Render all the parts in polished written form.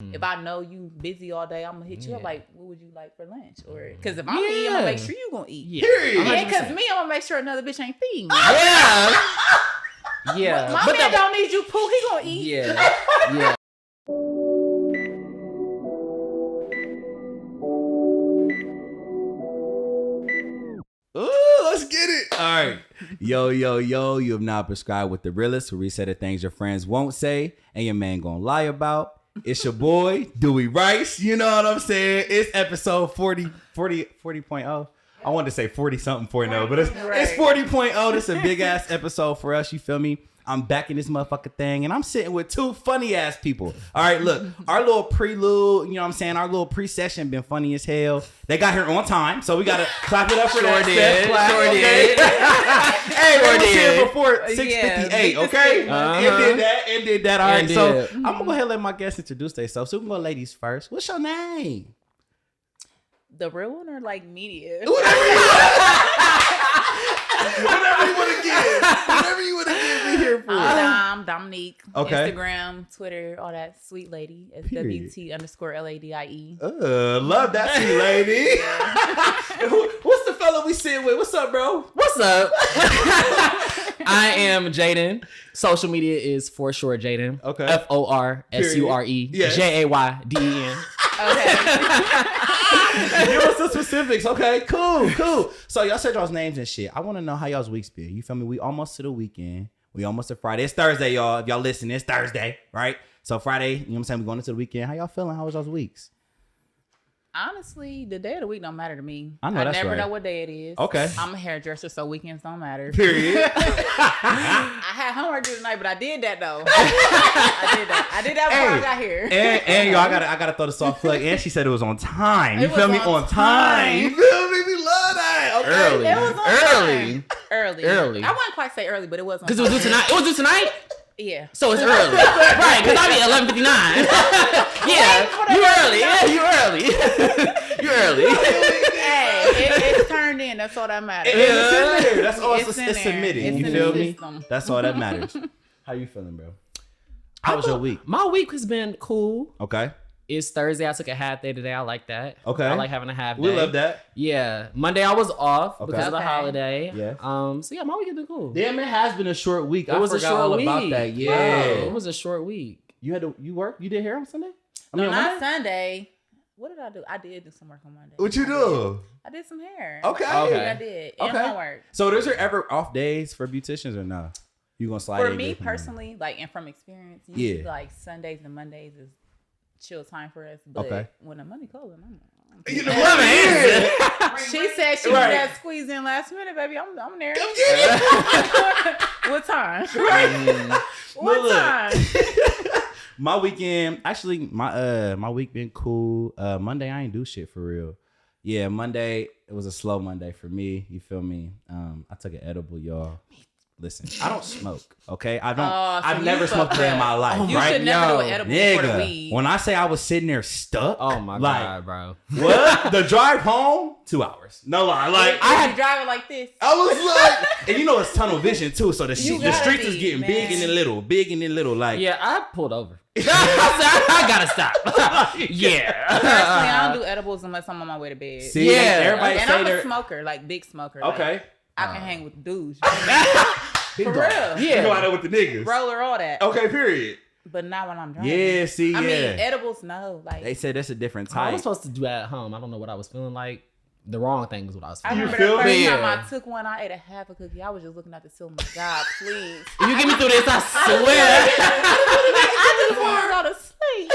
If I know you busy all day, I'm gonna hit you up like, what would you like for lunch? Or because if I'm eating, I'm gonna make sure you gonna eat. Yeah, because me, I'm gonna make sure another bitch ain't feeding me. Yeah. My man don't need you, poo. He gonna eat. Yeah. Ooh, let's get it. All right. Yo. You have now prescribed with the realest who reset the things your friends won't say and your man gonna lie about. It's your boy, Dewey Rice. You know what I'm saying? It's episode 40.0. I wanted to say 40-something.0, but it's 40.0. This is a big ass episode for us. You feel me? I'm back in this motherfucking thing, and I'm sitting with two funny ass people. All right, look, our little prelude, you know what I'm saying? Our little pre-session been funny as hell. They got here on time, so we gotta clap it up for that. Sure did. Hey, we was here before 6:58. Okay, and did that. All right, so I'm gonna go ahead and let my guests introduce themselves. So we can go ladies first. What's your name? The real one or like media? Whatever you want to give. Whatever you want to give me here for. I'm Dominique. Okay. Instagram, Twitter, all that sweet lady. SWT_LADIE. Love that sweet lady. What's the fella we sitting with? What's up, bro? What's up? I am Jayden. Social media is for sure Jayden. Okay. FORSURE JAYDEN. Okay. Give us the specifics. Okay, cool. So y'all said y'all's names and shit. I want to know how y'all's weeks been. You feel me? We almost to the weekend. We almost to Friday. It's Thursday, y'all. If y'all listen, it's Thursday, right? So Friday, you know what I'm saying? We're going into the weekend. How y'all feeling? How was y'all's weeks? Honestly, the day of the week don't matter to me. I know that's never right. know what day it is. Okay. I'm a hairdresser, so weekends don't matter. Period. I had homework due tonight, but I did that though. I did that before I got here. And y'all, I gotta throw the soft plug. And she said it was on time. You It feel was me? On time. You feel me? We love that. Okay. Early. It was on Early. Early. I wouldn't quite say early, but it was on Because it was due tonight. It was due tonight? Yeah. So it's early. Right, because I be at 11:59. Yeah, you early. Yeah, you early. You early. Hey, it's turned in. That's all that matters. It's in there. That's all. It's in submitted. there. You It's feel in the me? system. That's all that matters. How you feeling, bro? How was your week? My week has been cool. Okay. It's Thursday. I took a half day today. I like that. Okay. I like having a half day. We love that. Yeah. Monday I was off because of the Okay. holiday. Yeah. So yeah, my week has been cool. Damn, it has been a short week. I was a forgot short all week. about that. Yeah. Bro, it was a short week. You work? You did hair on Sunday? No, on not Monday? Sunday. What did I do? I did do some work on Monday. What you do? I did some hair. Okay. I did. And Okay. homework. So, is there ever off days for beauticians or no? You gonna slide For in me there? personally, like, and from experience, Yeah. usually like Sundays and Mondays is chill time for us. But Okay. when the money cold, I'm You the money is. she said she Right. did that squeeze in last minute, baby. I'm there. Come get it. What time? Right. What Look. time? My weekend, actually, my week been cool. Monday, I ain't do shit for real. Yeah, Monday, it was a slow Monday for me. You feel me? I took an edible, y'all. Listen, I don't smoke, okay? I've you never smoked a day in my life, You right? should never do an edible for the Nigga, weed. when I say I was sitting there stuck, Oh my God, bro. what? The drive home, 2 hours. No lie. Like, I had driving like this. I was like, and you know it's tunnel vision too, so the gotta streets is be, getting man. big and then little, like. Yeah, I pulled over. I gotta stop. Yeah. Personally, I don't do edibles unless I'm on my way to bed. See, Yeah. everybody And say I'm a they're smoker, like big smoker. okay. Like, I can hang with dudes. Big For dog. real. You go out there with the niggas. Roller, all that. Okay, period. But not when I'm driving. Yeah, see, I mean, yeah. edibles, no. Like, They said that's a different I type. was supposed to do that at home. I don't know what I was feeling like. The wrong thing was what I was I feeling. remember feel the first me? time Yeah. I took one, I ate a half a cookie. I was just looking at the ceiling. God, please. If you get me through this, I swear. I just want to go to sleep.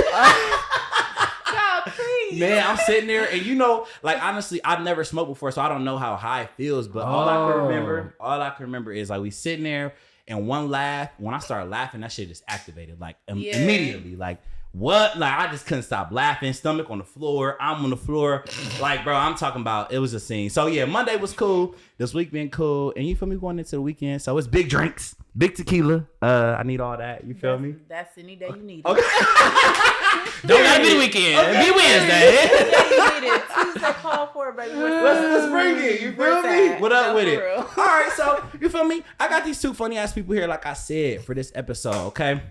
God, please. Man, I'm sitting there and you know, like honestly, I've never smoked before, so I don't know how high it feels. But all I can remember is like we sitting there and one laugh. When I started laughing, that shit just activated like Yeah. immediately. Like what? Like I just couldn't stop laughing. Stomach on the floor. I'm on the floor. Like bro, I'm talking about it was a scene. So yeah, Monday was cool. This week been cool. And you feel me going into the weekend? So it's big drinks, big tequila. I need all that. You feel me? That's any day you need it. Okay. Don't gotta be the weekend. Be Wednesday. Any day you need it. Tuesday call for it, baby. Let's bring it. You feel What's me? that? What up No, with for it? real. All right, so you feel me? I got these two funny ass people here, like I said, for this episode. Okay,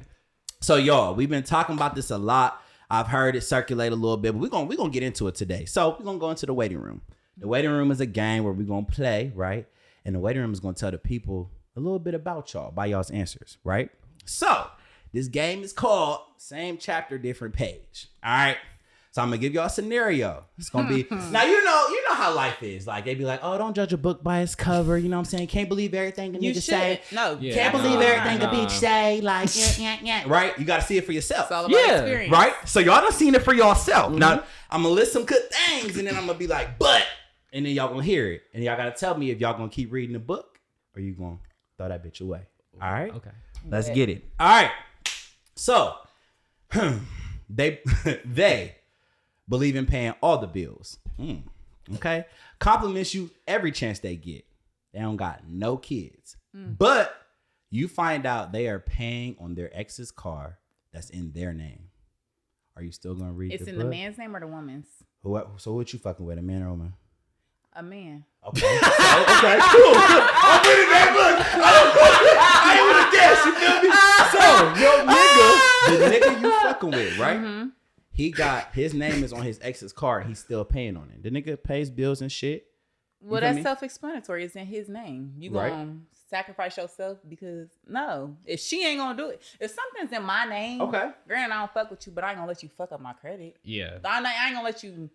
so y'all, we've been talking about this a lot. I've heard it circulate a little bit, but we're gonna get into it today. So we're gonna go into the waiting room. The waiting room is a game where we're gonna play, right? And the waiting room is gonna tell the people a little bit about y'all by y'all's answers, right? So this game is called Same Chapter, Different Page. All right. So I'm gonna give y'all a scenario. It's gonna be now. You know how life is. Like they be like, oh, don't judge a book by its cover. You know what I'm saying? Can't believe everything a nigga say. No, can't believe everything a bitch say. Like, yeah. Right? You gotta see it for yourself. It's all about experience. Right? So y'all done seen it for yourself. Now I'm gonna list some good things, and then I'm gonna be like, but, and then y'all gonna hear it, and y'all gotta tell me if y'all gonna keep reading the book or you gonna throw that bitch away. All right? Okay. Let's get it. All right. So they believe in paying all the bills. Okay. Compliments you every chance they get. They don't got no kids. But you find out they are paying on their ex's car that's in their name. Are you still gonna read the book? It's in the man's name or the woman's? So what you fucking with, a man or a woman? A man. Okay. Okay, cool. I'm reading that book. I ain't wanna guess, you feel me? So, your nigga you fucking with, right? Mm-hmm. He got, his name is on his ex's car. He's still paying on it. The nigga pays bills and shit. Well, that's self-explanatory. It's in his name. You gonna sacrifice yourself because, no. If she ain't gonna do it. If something's in my name, granted, I don't fuck with you, but I ain't gonna let you fuck up my credit. Yeah. I ain't gonna let you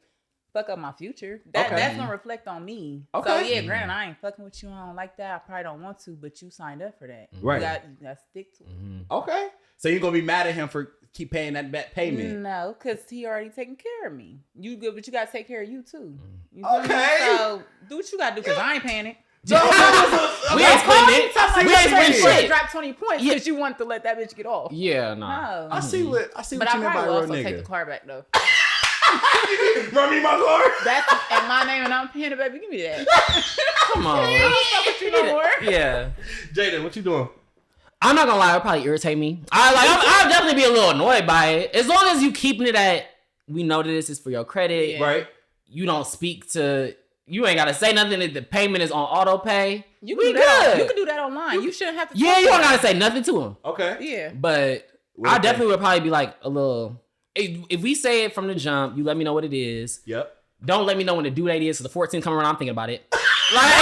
fuck up my future. That's gonna reflect on me. Okay. So yeah, granted, I ain't fucking with you. I don't like that. I probably don't want to, but you signed up for that. Right. You gotta stick to it. Okay. So you're gonna be mad at him for keep paying that back payment? No, because he already taking care of me. You good, but you gotta take care of you too. You okay. So do what you gotta do because I ain't paying it. We ain't splitting it. We ain't splitting shit. Drop 20 points because you want to let that bitch get off. Yeah, no. I see what but you mean by real nigga. But I probably will also take the car back though. Run me my car. That's in my name and I'm paying it, baby. Give me that. Come on. I don't fuck with you no more. Yeah. Jayden, what you doing? I'm not gonna lie, it'll probably irritate me. I'll definitely be a little annoyed by it. As long as you keeping it at, we know that this is for your credit. Right. You don't speak to, you ain't gotta say nothing if the payment is on auto pay. You can do that online. You shouldn't have to. Yeah, you don't gotta say nothing to him. Okay. Yeah. But I definitely would probably be like a little, if we say it from the jump, you let me know what it is. Yep. Don't let me know when the due date is. So the 14th coming around, I'm thinking about it. Like,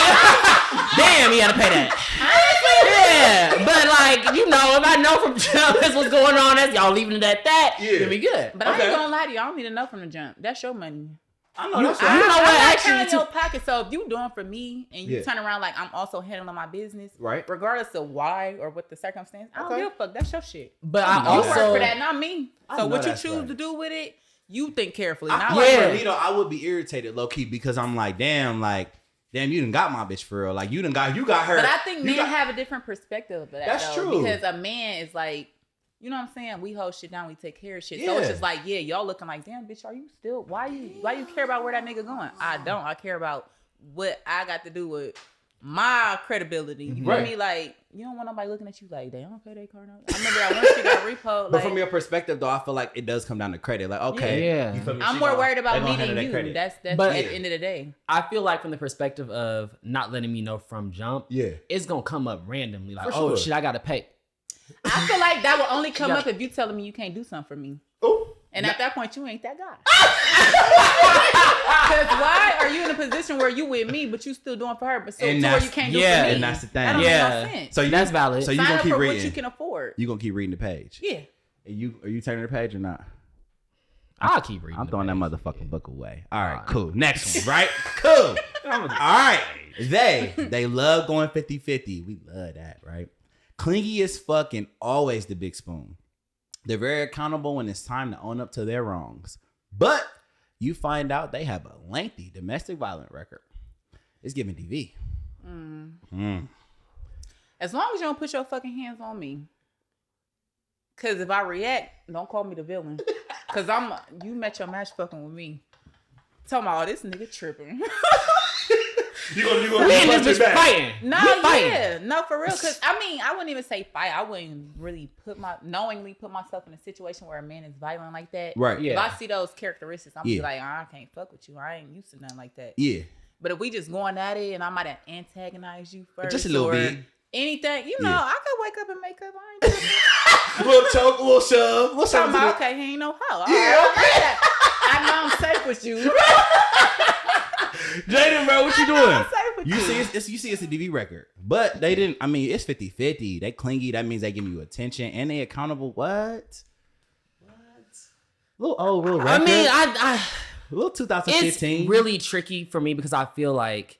damn, he had to pay that. Yeah, but like, you know, if I know from jump that's what's going on, that's y'all leaving it at that, it'll be good. But I ain't gonna lie to you, I don't need to know from the jump. That's your money. I know that's right. You know what? Actually, in your pocket. So if you doing for me and you turn around like I'm also handling my business, right? Regardless of why or what the circumstance, I don't give a fuck. That's your shit. But I also work for that, not me. So what you choose to do with it, you think carefully. For me though, I would be irritated low key because I'm like, damn, you done got my bitch for real. Like you got her. But I think men have a different perspective of that. That's true. Because a man is like, you know what I'm saying? We hold shit down, we take care of shit. Yeah. So it's just like, yeah, y'all looking like, damn, bitch, are you still? Why you care about where that nigga going? I don't. I care about what I got to do with my credibility. You feel me? Like, you don't want nobody looking at you like, they don't pay their car note. I remember that once you got repo. But from your perspective, though, I feel like it does come down to credit. Like, okay, you feel me? I'm more worried about meeting you. Credit. That's but at the end of the day. I feel like from the perspective of not letting me know from jump, it's gonna come up randomly. Like, oh shit, I gotta pay. I feel like that will only come up if you telling me you can't do something for me. Ooh. And at that point, you ain't that guy. Because why are you in a position where you with me, but you still doing for her, but so where you can't do for me? And that's the thing. That don't make no sense. So that's valid. So you gonna keep reading what you can afford. You gonna keep reading the page? Yeah. Are you turning the page or not? I'll keep reading. I'm throwing that motherfucking book away. All right, cool. Next one, right? Cool. All right. They love going 50-50. We love that, right? Clingy as fuck and always the big spoon. They're very accountable when it's time to own up to their wrongs. But you find out they have a lengthy domestic violence record. It's giving DV. As long as you don't put your fucking hands on me. Because if I react, don't call me the villain. Because you met your match fucking with me. Talking about, this nigga tripping. You gonna just fighting. No, no, for real. Because I wouldn't even say fight. I wouldn't really knowingly put myself in a situation where a man is violent like that. Right. Yeah. If I see those characteristics, I'm be like, I can't fuck with you. I ain't used to nothing like that. Yeah. But if we just going at it and I might have antagonized you first, just a little bit. Anything, you know, I could wake up and make up. I ain't Little choke, little shove. What's talking up? about, okay, he ain't no hoe. Yeah, okay. I know I'm safe with you. Jayden, bro, what you doing? I'm safe with You see it's a DV record. But they didn't, I mean, it's 50-50. They clingy. That means they give you attention and they accountable. What? Little old, real record. I mean, I little 2015. It's really tricky for me because I feel like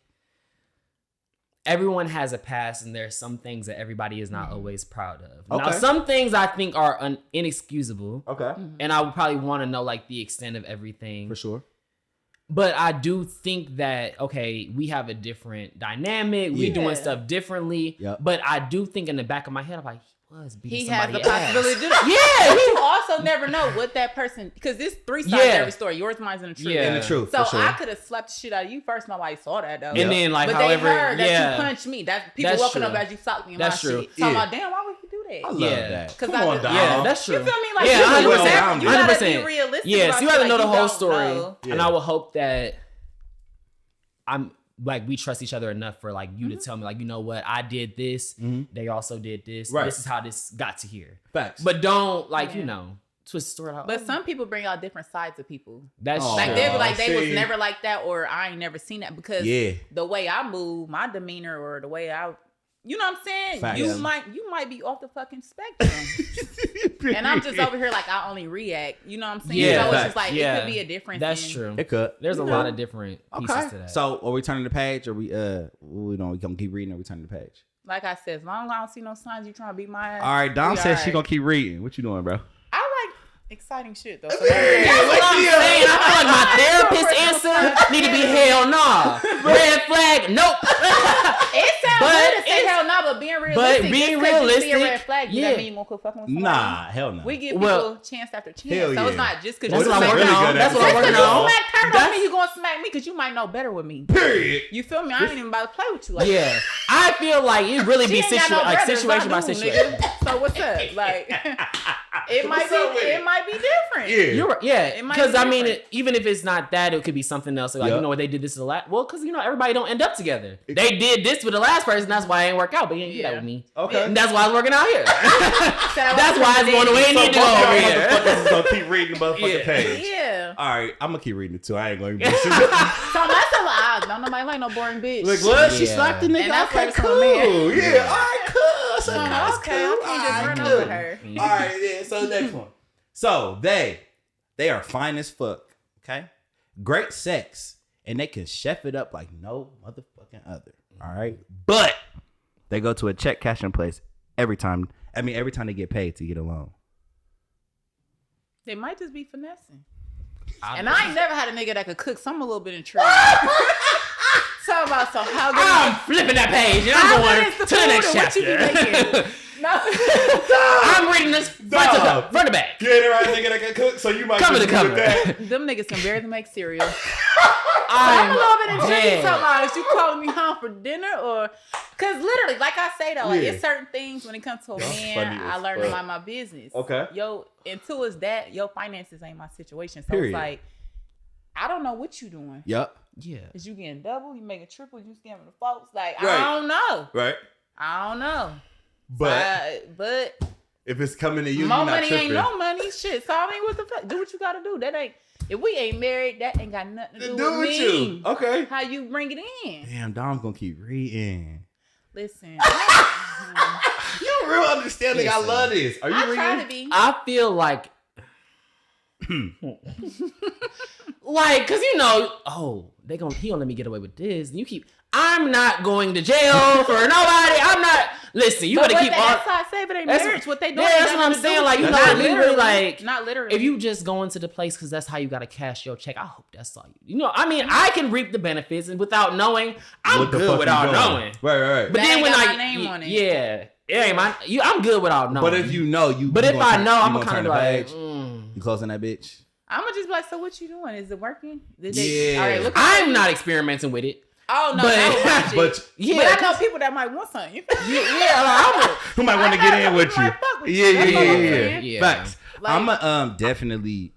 everyone has a past and there's some things that everybody is not always proud of. Okay. Now, some things I think are inexcusable. Okay. And I would probably want to know like the extent of everything. For sure. But I do think that, okay, we have a different dynamic. We're doing stuff differently. Yep. But I do think in the back of my head, I'm like, he was beating somebody has the possibility to do that. Yeah. But you also never know what that person, because there's three sides to every story. Yours, mine's, and the truth. Yeah. And the truth. So for sure. I could have slapped the shit out of you first. Nobody saw that though. And then like, but however, they heard that you punched me. That's people That's walking true. up as you socked me in That's my true. shit. Talking about, damn, why would you do that? I love that. Come on, Dom. Yeah, that's true. You feel me? Like, yeah, you 100%. you gotta 100%. be realistic. Yeah, about so you shit. have to know Like, the you whole don't story. know. And I would hope that I'm like, we trust each other enough for like you to tell me like, you know what, I did this. They also did this. Right. This is how this got to here. Facts. But don't like, you know, twist the story out. But some people bring out different sides of people. That's Oh, Like true. they were like, they see. was never like that, or I ain't never seen that, because the way I move, my demeanor, or the way I, you know what I'm saying? Facts. You might be off the fucking spectrum. And I'm just over here like, I only react. You know what I'm saying? Yeah, so it's facts. just like, it could be a difference. That's true. It could. There's a You lot know. of different pieces to that. So are we turning the page, or we gonna keep reading, or we turning the page? Like I said, as long as I don't see no signs you trying to beat my ass. All right, Dom we says all she gonna keep reading. What you doing, bro? I like exciting shit though. So That's what I'm saying. I feel like my therapist answer need to be hell nah. Red flag, nope. It sounds But good to say it's- hell no, but being realistic. but just being 'cause you see a realistic, red flag, you yeah. that mean you won't quit fucking with somebody? Nah, hell no. We give Well, people chance after chance. hell So yeah. it's not just because That's you what I'm smack working really on. good at That's what I'm it. working Just 'cause you on. smack her don't That's- mean you gonna smack me, because you might know better with me. Period. You feel me? I ain't even about to play with you like Yeah, I feel like it really that. be She ain't got no brothers, situation by I do, situation. nigga. So what's up? Like it might What's up with be it? it might be different. Yeah. You're right. Yeah, It might because be I mean, different. even if it's not that, it could be something else. Like Yep. you know what they did this to the last. Well, because you know everybody don't end up together. They did this with the last person. That's why it ain't work out. But you didn't do that Yeah. with me. Okay. And that's why it's working out here. That's So why it's going the way it So need to both go y'all over here. motherfuckers is gonna keep reading the motherfucking Yeah. page. Yeah. All right, I'm gonna keep reading it too. I ain't gonna even. So that's a lie. Don't nobody like no boring bitch. Like what? She Yeah. slapped the nigga. And that's Okay, why it's on cool. me. Yeah. All right, cool. So So, that's okay, cool. I can't just All run right, over cool. her. All right, yeah. So the next one. So they are fine as fuck. Okay, great sex, and they can chef it up like no motherfucking other. All right, but they go to a check cashing place every time. I mean, every time they get paid to get a loan. They might just be finessing. And I ain't never had a nigga that could cook, so I'm a little bit intrigued. Talk about so how good. I'm flipping that page and I'm going to the next What you be chapter. making? No. I'm reading this front to back. Get it right, nigga that can cook, so you might Cover to just do cover. that. Them niggas can barely make cereal. I'm a little bit intrigued. Talking about, is you calling me home for dinner, or because literally, like I say though, like Yeah. it's certain things when it comes to a Y'all man, funny I as learned to fuck. mind my business. Okay. Yo, until it's that, your finances ain't my situation. So Period. it's like, I don't know what you doing. Yup. Yeah. Is you getting double? You making triple? You scamming the folks? Like Right. I don't know. Right. I don't know. But But if it's coming to you, more you're not money tripping. ain't no money. Shit. So I mean, what the fuck? Do what you gotta do. That ain't. If we ain't married, that ain't got nothing to do Do with with me. you. Okay. How you bring it in? Damn, Dom's gonna keep reading. Listen, You real understanding. I Listen. love this. Are you I reading? try to be. I feel like, like, cause you know, oh, he gonna let me get away with this. And you keep, I'm not going to jail for nobody. I'm not. Listen, you But better keep all. that's how I say, but ain't That's marriage. What they doing? yeah, ain't that's got what I'm nothing to do saying. with Like, you you. know, Not literally, like, not literally. if you just go into the place because that's how you gotta cash your check, I hope that's all you. You know, I mean, I can reap the benefits, and without knowing, I'm What the good fuck without you doing? knowing. Right. But That then ain't when got I, my name on it. yeah, ain't my, I'm good without knowing. But if you know, you. but you if gonna I turn- know, you I'm gonna kind turn of the like, page? You closing that bitch? I'm gonna just be like, so what you doing? Is it working? Did they, Yeah. All right, look. I'm not experimenting with it. Oh no, but- that was But Yeah, but I know people that might want something. who might want to get in with you? Might fuck with Yeah, you. That's what I'm yeah. saying. Yeah. Facts. Like- I'm a, definitely.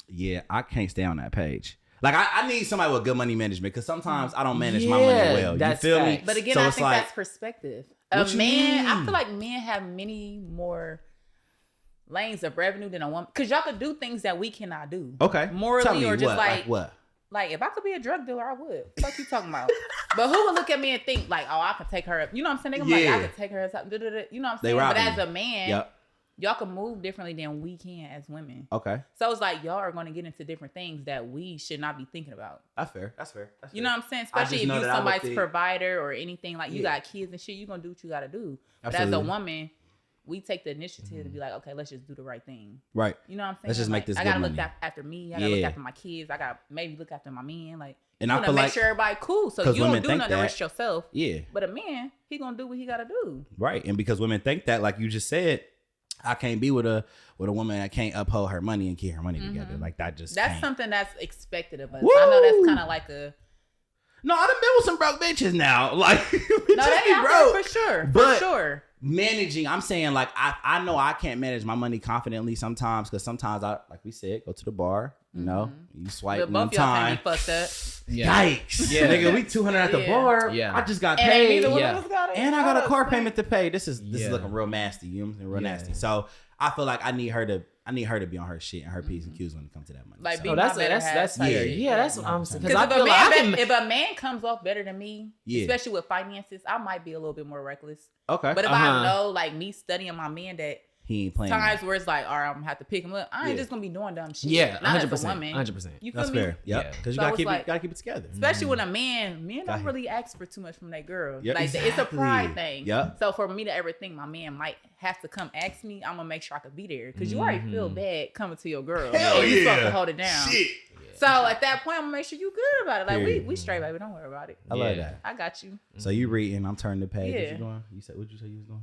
Yeah, I can't stay on that page. Like I need somebody with good money management because sometimes I don't manage my money well. You feel me? But again, So I it's think like, that's perspective. What A you man, I mean? feel like men have many more lanes of revenue than a woman because y'all could do things that we cannot do. okay, morally Tell me or just what, like what? Like, if I could be a drug dealer, I would. Fuck you talking about? But who would look at me and think, like, oh, I could take her up. You know what I'm saying? They gonna be like, I could take her up. You know what I'm saying? But as a man, y'all can move differently than we can as women. Okay. So it's like, y'all are going to get into different things that we should not be thinking about. That's fair. That's fair. You know what I'm saying? Especially if you're somebody's provider or anything. Like, you got kids and shit, you're going to do what you got to do. But as a woman, we take the initiative to be like, okay, let's just do the right thing. Right. You know what I'm saying? Let's just make this I good gotta money. look after me. I gotta look after my kids. I gotta maybe look after my man. Like, and you I wanna feel make like sure everybody cool. So you don't do nothing to risk yourself. Yeah. But a man, he gonna do what he gotta do. Right. And because women think that, like you just said, I can't be with a woman that can't uphold her money and keep her money together. Like that's can't. Something that's expected of us. Woo! I know that's kind of like a. No, I done been with some broke bitches now. Like, no, they out there for sure. But for sure. Managing, I'm saying, like, I know I can't manage my money confidently sometimes because sometimes I, like we said, go to the bar, you know, you swipe but both y'all can't be fucked up. Yikes. Yeah. Nigga, we 200 at the bar. Yeah. I just got paid. And I got a car payment to pay. This is looking real nasty. You know what I'm saying? Real nasty. So I feel like I need her to be on her shit and her P's and Q's when it comes to that money. Like, so. that's what I'm saying. Because if a man comes off better than me, especially with finances, I might be a little bit more reckless. Okay. But if I know, like, me studying my man that he ain't playing times where it's like, all right, I'm gonna have to pick him up. I ain't just gonna be doing dumb shit. Yeah, 100%. 100%. You feel that's me? fair. Yep. Because you gotta keep it together. Especially when a men don't really ask for too much from that girl. Yep, like it's a pride thing. Yep. So for me to ever think my man might have to come ask me, I'm gonna make sure I could be there. Because you already feel bad coming to your girl. Hell you supposed to hold it down. Shit. So at that point, I'm gonna make sure you good about it. Like we straight, baby. Don't worry about it. I love that. I got you. So you reading? I'm turning the page. Yeah. What you doing? You said what you say you was doing?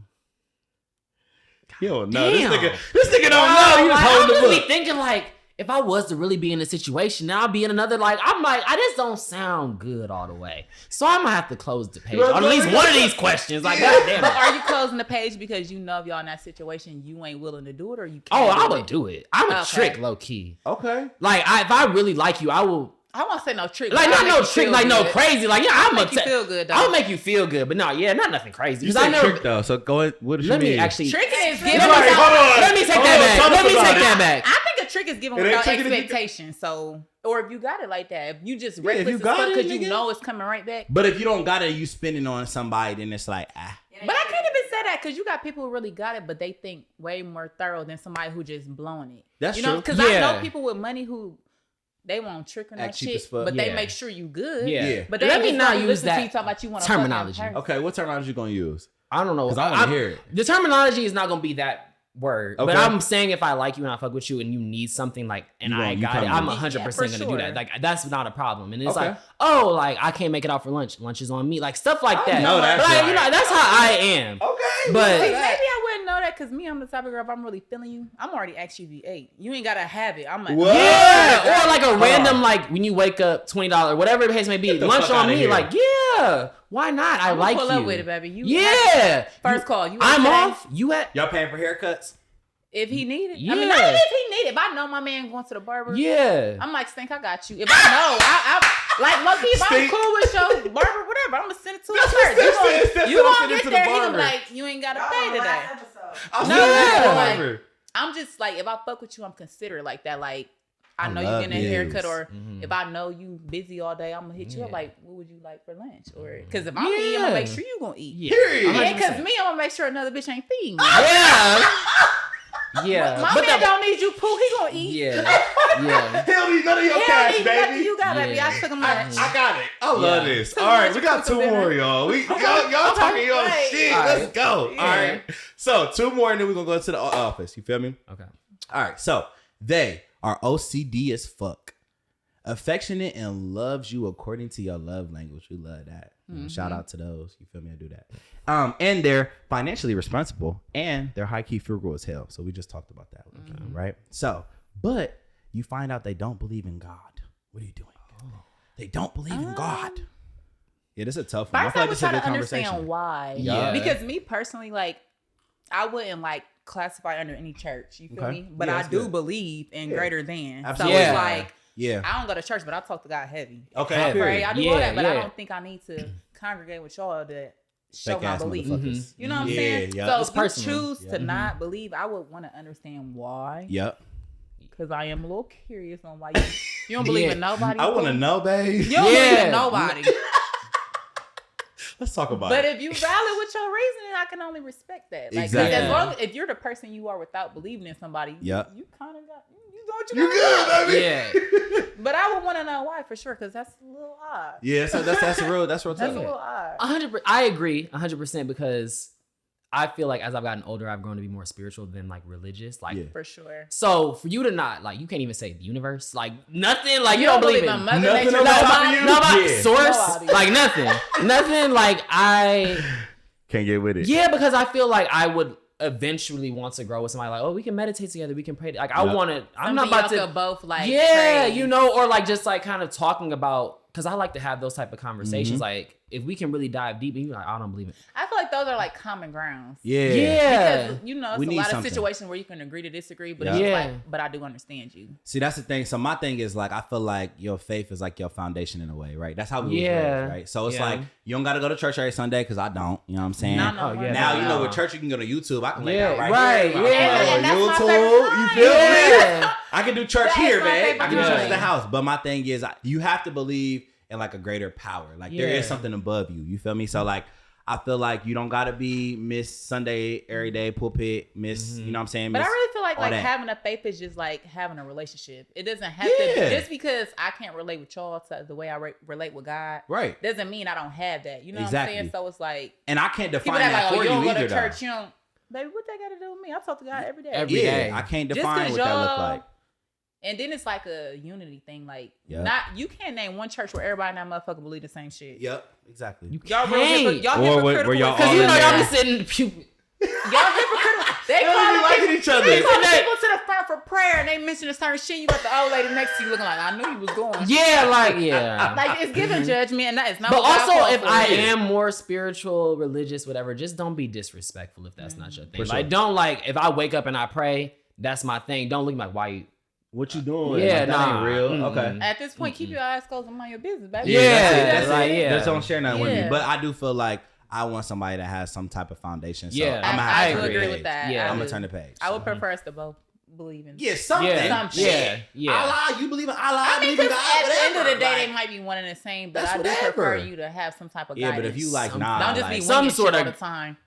You don't know. Damn. This nigga don't know. You just holding the I'm book. really thinking like, if I was to really be in a situation, now I'll be in another, like, I'm like, I just don't sound good all the way. So I'm gonna have to close the page. Or at least one of these questions. Like, goddamn. But are you closing the page because you know if y'all in that situation, you ain't willing to do it, or you can't? Oh, I would do it. I'm a trick, low key. Okay. Like, if I really like you, I will. I won't say no trick. Like, not no trick, like no crazy. Like, yeah, I'll make you feel good, though. I'll make you feel good, but no, yeah, not nothing crazy. You said trick, though, so go ahead. What does you mean? Let me actually. Tricking is giving. Let me take that back. I think a trick is giving without expectation. So, or if you got it like that, if you just reckless as fuck because you know it's coming right back. But if you don't got it, you spending on somebody, then it's like, ah. But I can't even say that because you got people who really got it, but they think way more thorough than somebody who just blowing it. That's true. Because I know people with money who. They won't trick or that shit, but they make sure you good. Yeah. But they let me not use that you about you terminology. Okay, what terminology you gonna use? I don't know. Because I want to hear it. The terminology is not gonna be that word. Okay. But I'm saying if I like you and I fuck with you and you need something like, and I got it, I'm 100% gonna do that. Like, that's not a problem. And it's like, oh, like, I can't make it out for lunch. Lunch is on me. Like, stuff like that. No, that's like, right. You know, that's how I am. Okay. But maybe I wouldn't know that because me, I'm the type of girl, if I'm really feeling you, I'm already asked you to be ate. You ain't gotta have it. I'm like, what? Yeah. Or like a random, like, when you wake up, $20, whatever the case may be, lunch on me. Here. Like, yeah. Why not? I like you. Pull up with it, baby. You first call. You I'm off. You at? Y'all paying for haircuts? If he needed, yeah. I mean, not even if he needed. If I know my man going to the barber, yeah, I'm like, Stink, I got you. If I know, I like, Monkey, if I'm cool with your barber, whatever, I'm gonna send it to him first. You gonna get there? He gonna be like, you ain't gotta pay today. I'm just like, if I fuck with you, I'm considerate like that. Like, I know you getting a haircut, or if I know you busy all day, I'm gonna hit you up. Like, what would you like for lunch? Or because if I'm eating, I'm gonna make sure you gonna eat. Yeah, because me, I'm gonna make sure another bitch ain't feeding me. Yeah. Yeah, my man don't need you, poo. He gonna eat. Yeah. He don't need none of your cash, baby. You got it. I took him lunch. I got it. I love this. All right, we got two more, y'all. Y'all talking your shit. Let's go. All right. So 2 more, and then we're gonna go to the office. You feel me? Okay. All right. So they are OCD as fuck, affectionate and loves you according to your love language. We love that. Shout out to those. You feel me? I do that. And they're financially responsible and they're high key frugal as hell. So we just talked about that, right? So, but you find out they don't believe in God. What are you doing? They don't believe in God. Yeah, this is a tough one. First, I would try to understand why. Yeah. Because me personally, like, I wouldn't like classify under any church. You feel me? But I do believe in greater than. Absolutely. So it's like, Yeah. I don't go to church, but I talk to God heavy. Okay. I pray. Period. I do all that, but I don't think I need to congregate with y'all to show Fake my ass belief. motherfuckers. You know what I'm saying? Yeah. So It's if you personal. choose to not believe, I would want to understand why. Yep. Because I am a little curious on why you don't believe in nobody. I want to know, babe. You don't believe in nobody. Let's talk about But it. if you valid with your reasoning, I can only respect that. Like, 'cause Exactly. as long if you're the person you are without believing in somebody, Yep. you kind of got you know what You good, baby? Yeah. But I would want to know why for sure, because that's a little odd. Yeah, so that's real. That's real. That's a talk. little odd. 100%. I agree 100% because I feel like as I've gotten older, I've grown to be more spiritual than like religious. Like, Yeah. For sure. so for you to not like, you can't even say the universe, like nothing, like you don't believe in Mother nothing Nature, on top of you? nobody Yeah. source, Nobody. like nothing. Like I, Can't get with it. yeah, because I feel like I would eventually want to grow with somebody. Like, oh, we can meditate together, we can pray. Like, I want to. I'm not about to. both like. Yeah, pray. you know, or like just like kind of talking about, because I like to have those type of conversations. Like, if we can really dive deep, and you're like, I don't believe it. I feel like those are like common grounds. Yeah. Yeah. Because you know, We it's a need lot something. of situations where you can agree to disagree, but Yeah. it's just Yeah. like, but I do understand you. See, that's the thing. So my thing is like, I feel like your faith is like your foundation in a way, right? That's how we was Yeah. raised, right? So it's Yeah. like, you don't got to go to church every Sunday because I don't. You know what I'm saying? No, Oh, yeah. Now, you know, No. with church, you can go to YouTube. I can lay Yeah, down right right, here. yeah. And that's my YouTube. favorite You kind. feel me? Yeah. I can do church That here, is my man. favorite I can do church kind. at the house. But my thing is, you have to believe in like a greater power. Like there Yeah. is something above you. You feel me? So like, I feel like you don't gotta be Miss Sunday every day pulpit, Miss. You know what I'm saying? But I Miss really feel like all that. having a faith is just like having a relationship. It doesn't have Yeah. to just because I can't relate with y'all to the way I relate with God. Right. Doesn't mean I don't have that. You know Exactly. what I'm saying? So it's like And I can't people define that that like, oh, for you don't you go either, to though. church, you don't. Baby, what that got to do with me? I talk to God every day. Every day. I can't Just define 'cause what that look y'all- like. And then it's like a unity thing. Like, Yeah. not you can't name one church where everybody in that motherfucker believe the same shit. Yep, exactly. Y'all real Can't. y'all Or where hypocritical. y'all Because all you in know there. y'all be sitting in the pew. Y'all hypocritical. They They don't call be liking each other. They call They- people to the front for prayer and they mention a certain shit. You got the old lady next to you looking like, I knew you was going. Yeah, like yeah. Like, it's giving judgment and that is not But what God also, calls if for. I am more spiritual, religious, whatever, just don't be disrespectful if that's not your thing. For Like, sure. don't like if I wake up and I pray, that's my thing. Don't look at me like why you. What you doing? Yeah, Like, that nah. ain't real. Mm-mm. Okay. At this point, keep your eyes closed and mind your business, baby. Yeah, that's like, it. yeah. Just don't share nothing with me. Yeah. But I do feel like I want somebody that has some type of foundation. So Yeah. I'm gonna I have do to agree turn the with page. that. Yeah. I I'm do. gonna turn the page. I would prefer us to both believe in. Yeah, something. Yeah, Some shit. yeah. Allah, you believe in Allah. I mean, believe in 'cause God. at the end of the whatever. day, Like, they might be one and the same, but That's I do prefer whatever. you to have some type of yeah, guidance. but if you like, Some- nah, don't just like, be some winging sort shit of- all the time.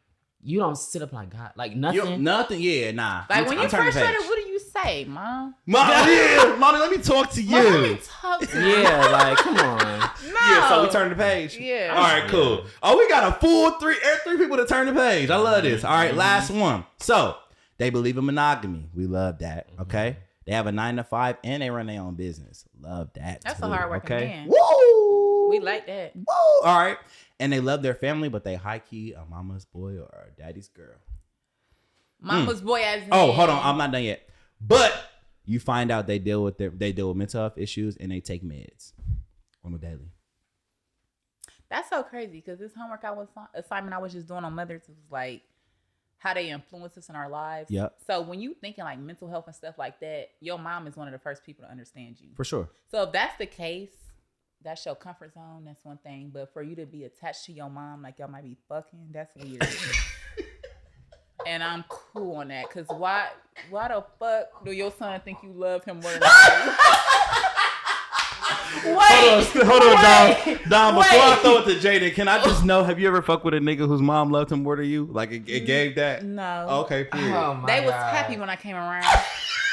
You don't sit up like God, like you nothing. nothing. Yeah, nah. Like I'm when you turning the frustrated, page. what do you say, Mom? Mom, yeah, mommy, let me talk to you. Mom, let me talk to you. Yeah, like come on. No. Yeah, so we turn the page. Yeah. All right, cool. Oh, we got a full three people to turn the page. I love this. All right, last one. So they believe in monogamy. We love that. Okay. They have a 9 to 5 and they run their own business. Love that. That's too. a hard-working okay? man. Woo! We like that. Woo! All right. And they love their family, but they high key a mama's boy or a daddy's girl. Mama's boy as in. Oh, hold on. I'm not done yet. But you find out they deal with mental health issues and they take meds on the daily. That's so crazy because this homework assignment I was just doing on mothers was like how they influence us in our lives. Yep. So when you thinking like mental health and stuff like that, your mom is one of the first people to understand you. For sure. So if that's the case, that's your comfort zone. That's one thing. But for you to be attached to your mom, like y'all might be fucking, that's weird. And I'm cool on that. Cause why the fuck do your son think you love him more than Hold on, wait, Dom. Before I wait. throw it to Jayden, can I just know, have you ever fucked with a nigga whose mom loved him more than you? Like it gave that? No. Okay, period. my They was God. happy when I came around.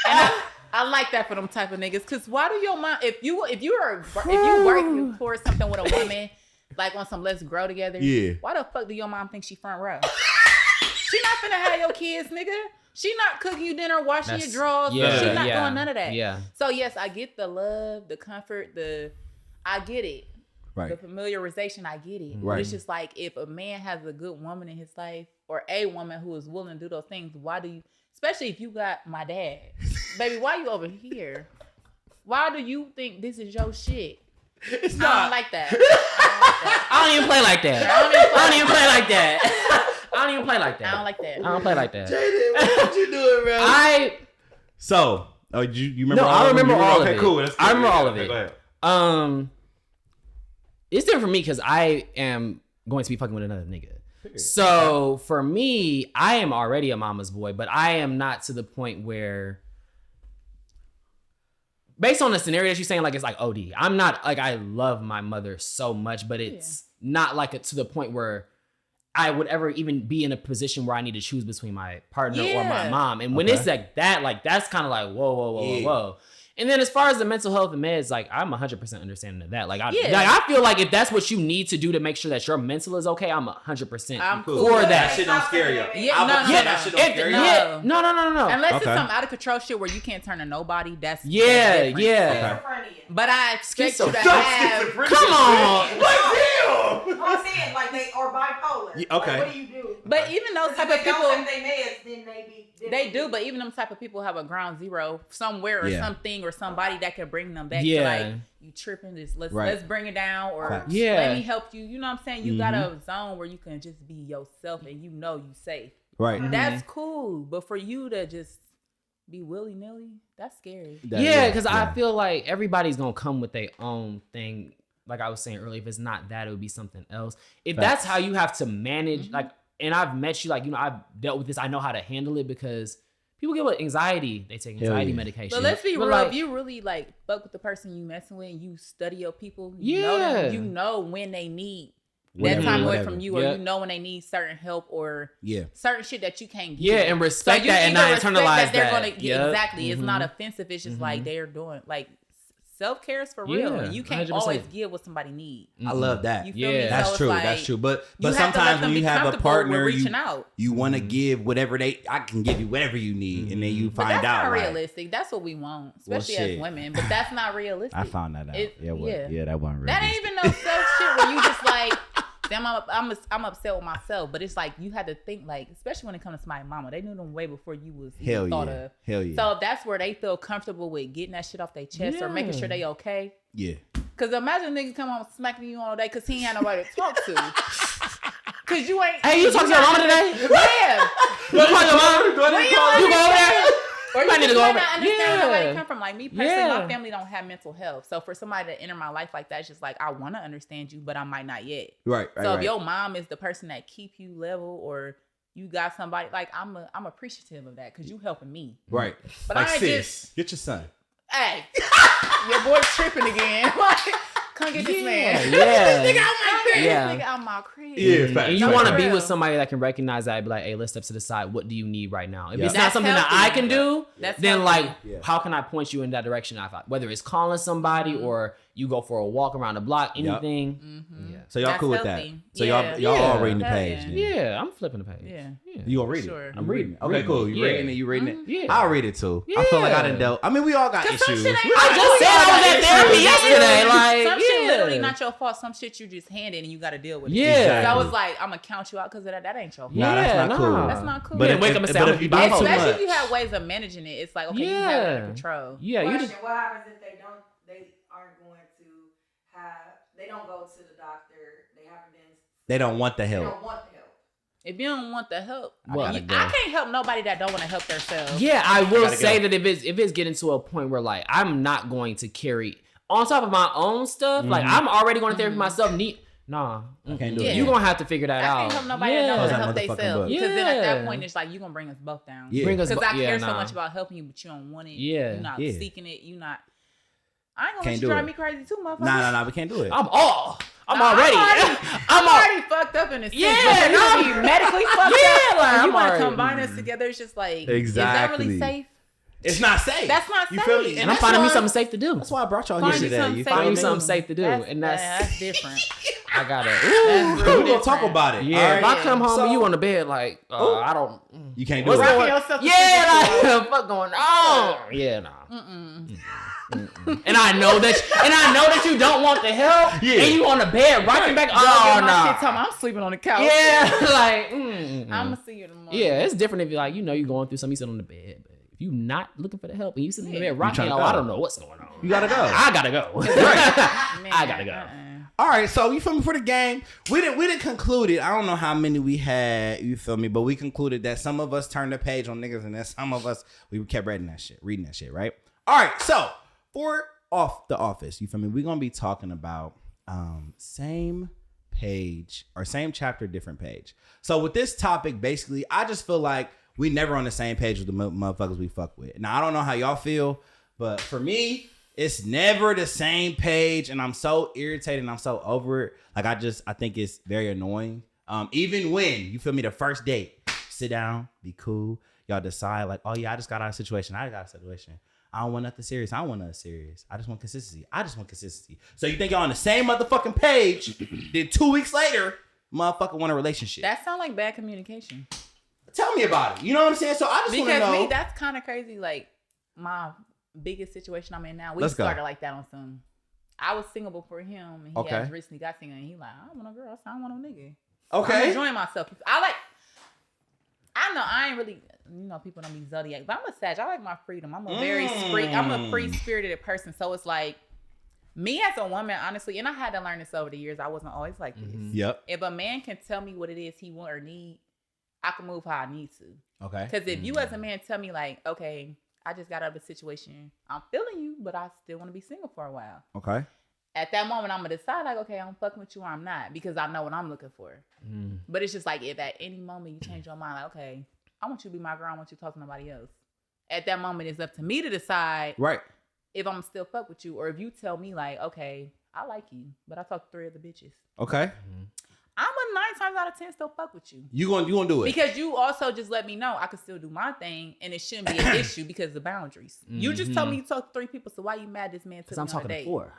And I like that for them type of niggas. Cause why do your mom if you working towards something with a woman, like on some let's grow together, Yeah. why the fuck do your mom think she front row? She not finna have your kids, nigga. She not cooking you dinner, washing your drawers. Yeah, She not yeah, doing none of that. yeah. So yes, I get the love, the comfort, I get it. Right. The familiarization, I get it. But Right. it's just like if a man has a good woman in his life or a woman who is willing to do those things, why do you, especially if you got my dad, baby, why you over here? Why do you think this is your shit? It's I not. don't like that. I don't even play like that. I I don't even play like that. I don't even play like that. I don't like that. I don't play like that. Jayden, what you doing, bro? I So Oh, you remember? No, all I remember all of it. Okay, cool. That's I remember all of okay, it. Go ahead. It's different for me because I am going to be fucking with another nigga. So for me, I am already a mama's boy, but I am not to the point where, based on the scenario that you're saying, like it's like OD. I'm not like, I love my mother so much, but it's not like to the point where I would ever even be in a position where I need to choose between my partner or my mom. And when it's like that, like that's kind of like whoa. And then as far as the mental health and meds, like I'm 100% understanding of that. Like I feel like if that's what you need to do to make sure that your mental is okay, I'm 100% for that. That shit don't scare you. That shit don't scare you. No. Unless it's some out of control shit where you can't turn to nobody. That's yeah. But I expect you to have. Come on. I'm saying like they are bipolar. Okay. Like, what do you do? But even those type of people, don't take they meds, then they do. But even them type of people have a ground zero somewhere or something or somebody that can bring them back to like, you tripping this. Let's bring it down or let me help you. You know what I'm saying? You got a zone where you can just be yourself and you know you safe. Right. That's cool. But for you to just be willy-nilly, that's scary. Because I feel like everybody's gonna come with their own thing. Like I was saying earlier, if it's not that, it would be something else. If that's how you have to manage, like, and I've met you, like, you know, I've dealt with this. I know how to handle it because people get with anxiety. They take anxiety medication. But let's be real. Like, if you really like fuck with the person you messing with, and you study your people. You know them, you know when they need that time away from you, or you know when they need certain help or certain shit that you can't give. Yeah, and respect that and not internalize that. They're gonna exactly. It's not offensive. It's just like they're doing like. Self-care is for real. And you can't 100%. Always give what somebody needs. I love that. You feel me? That's so true. like, that's true. But sometimes when you have a partner, you want to give whatever I can give you whatever you need, and then you find out. That's not realistic. That's what we want, especially as women. But that's not realistic. I found that out. That wasn't real. That ain't even no self shit where you just like, damn, I'm upset with myself. But it's like you had to think like, especially when it comes to my mama, they knew them way before you was even thought of. Hell yeah. So if that's where they feel comfortable with getting that shit off their chest or making sure they okay. Yeah. Cause imagine a nigga come home smacking you all day cause he ain't had nobody to talk to. Cause you ain't. Hey, you talking to your mama today? Yeah. You call your mama? You go over there? Or you might need to go over. Understand where they come from. Like me personally, my family don't have mental health. So for somebody to enter my life like that, it's just like I want to understand you, but I might not yet. Right. So if your mom is the person that keep you level, or you got somebody like I'm appreciative of that because you helping me. Right. But like I ain't sis, get your son. Hey, your boy tripping again. Like, come get this man. Yeah. This nigga out my crib. This nigga out my crib. Yeah, fact. And you want to be with somebody that can recognize that and be like, hey, let's step to the side. What do you need right now? If it's not something that I can do, then like, how can I point you in that direction? Whether it's calling somebody or you go for a walk around the block, anything. Yeah. So y'all cool with that? So y'all all reading the page. Yeah, I'm flipping the page. Yeah. You gonna read it? I'm reading it. Okay, cool. You reading it? You reading it? Yeah. I'll read it too. I feel like I done dealt. I mean, we all got issues. I just said I was at therapy yesterday. Like, some shit literally not your fault. Some shit you just handed and you got to deal with it. Yeah. So I was like, I'm gonna count you out because of that. That ain't your fault. Nah, that's not cool. That's not cool. But if, wake up and say, if you buy too especially much, if you have ways of managing it, it's like okay, you have it under control. Yeah, you Question, just. what happens if they aren't going to have? They don't go to the doctor. They haven't been. they don't want the They help. don't want the help. If you don't want the help, Well, I can't help nobody that don't want to help themselves. Yeah, I will say that if it's getting to a point where like I'm not going to carry on top of my own stuff, like I'm already going to therapy myself. Nah, I can't do it. You're gonna have to figure that out. I can't help nobody that don't want to help Motherfucking themselves. book. Because then at that point, it's like you're gonna bring us both down. Yeah. Bring us Because I care so nah. much about helping you, but you don't want it. Yeah. You're not seeking it. You not. I ain't gonna Can't let do you drive it. me crazy too, motherfucker. Nah, we can't do it. I'm already. I'm already fucked up in the sense. Yeah, but you be medically fucked up. Yeah, like, you I'm want to already- combine us together? It's just like, Exactly. is that really safe? It's not safe. That's not You feel safe. me? And I'm finding me something safe to do. That's why I brought y'all Find here you today. something You safe feel Find you me? something safe to do, and that's different. I gotta. We're gonna talk about it. Yeah, all right? if I come home and you on the bed, like I don't. You can't do What's it. going? yourself to Yeah, like what the fuck going on? Yeah, nah. And I know that you don't want the help. Yeah. And you on the bed rocking back. Y'all Oh get my shit no. time, I'm sleeping on the couch. Yeah, like. I'm gonna see you in the morning. Yeah, it's different if you're going through something. You sit on the bed, but if you not looking for the help and you sit in the bed rocking, trying to oh, go. I don't know what's going on. You gotta go. I gotta go. Man, I gotta go. All right, so you feel me for the game? We didn't conclude it. I don't know how many we had. You feel me? But we concluded that some of us turned the page on niggas, and then some of us we kept reading that shit, right? All right, so for Off the Office, you feel me? We're gonna be talking about same page or same chapter, different page. So with this topic, basically, I just feel like we never on the same page with the motherfuckers we fuck with. Now I don't know how y'all feel, but for me, it's never the same page, and I'm so irritated and I'm so over it. Like I think it's very annoying. Even when, you feel me, the first date, sit down, be cool. Y'all decide like, oh yeah, I just got out of a situation. I don't want nothing serious. I don't want nothing serious. I just want consistency. So you think y'all on the same motherfucking page, then 2 weeks later, motherfucker want a relationship. That sounds like bad communication. Tell me about it. You know what I'm saying? So I just want to know. Because me, that's kind of crazy. Like my biggest situation I'm in now, we started like that on some. I was single before him, and he had recently got single, and he like, I don't want a girl, so I don't want no nigga. Okay. I'm enjoying myself. I know I ain't really, people don't be zodiac, but I'm a Sag. I like my freedom. I'm a free-spirited person, so it's like me as a woman, honestly, and I had to learn this over the years. I wasn't always like this. Yep. If a man can tell me what it is he want or need, I can move how I need to. Okay. Because if you as a man tell me like, okay, I just got out of a situation, I'm feeling you, but I still want to be single for a while. Okay. At that moment, I'm going to decide like, okay, I'm fucking with you or I'm not, because I know what I'm looking for. But it's just like, if at any moment you change your mind, like, okay, I want you to be my girl, I want you to talk to nobody else. At that moment, it's up to me to decide if I'm still fuck with you, or if you tell me like, okay, I like you, but I talked to 3 other bitches. Okay. I'm a 9 times out of 10 still fuck with you. You gonna do it. Because you also just let me know I could still do my thing, and it shouldn't be an issue because of the boundaries. You just told me you talked to 3 people, so why you mad this man took me on a date? I'm talking to 4.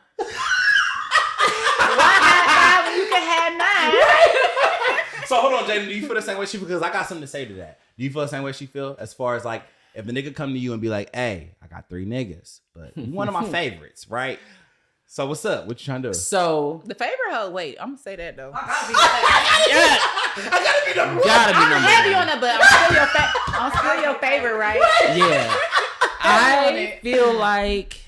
Why have 5 when you can have 9? So hold on, Jayden, do you feel the same way she feel? Because I got something to say to that. Do you feel the same way she feel? As far as like, if a nigga come to you and be like, hey, I got 3 niggas, but you one of my favorites, right? So what's up? What you trying to do? So the favorite hoe. Wait, I'm gonna say that though. I gotta be number 1. I'm heavy on that, but I'm still your favorite, right? Yeah. I feel like,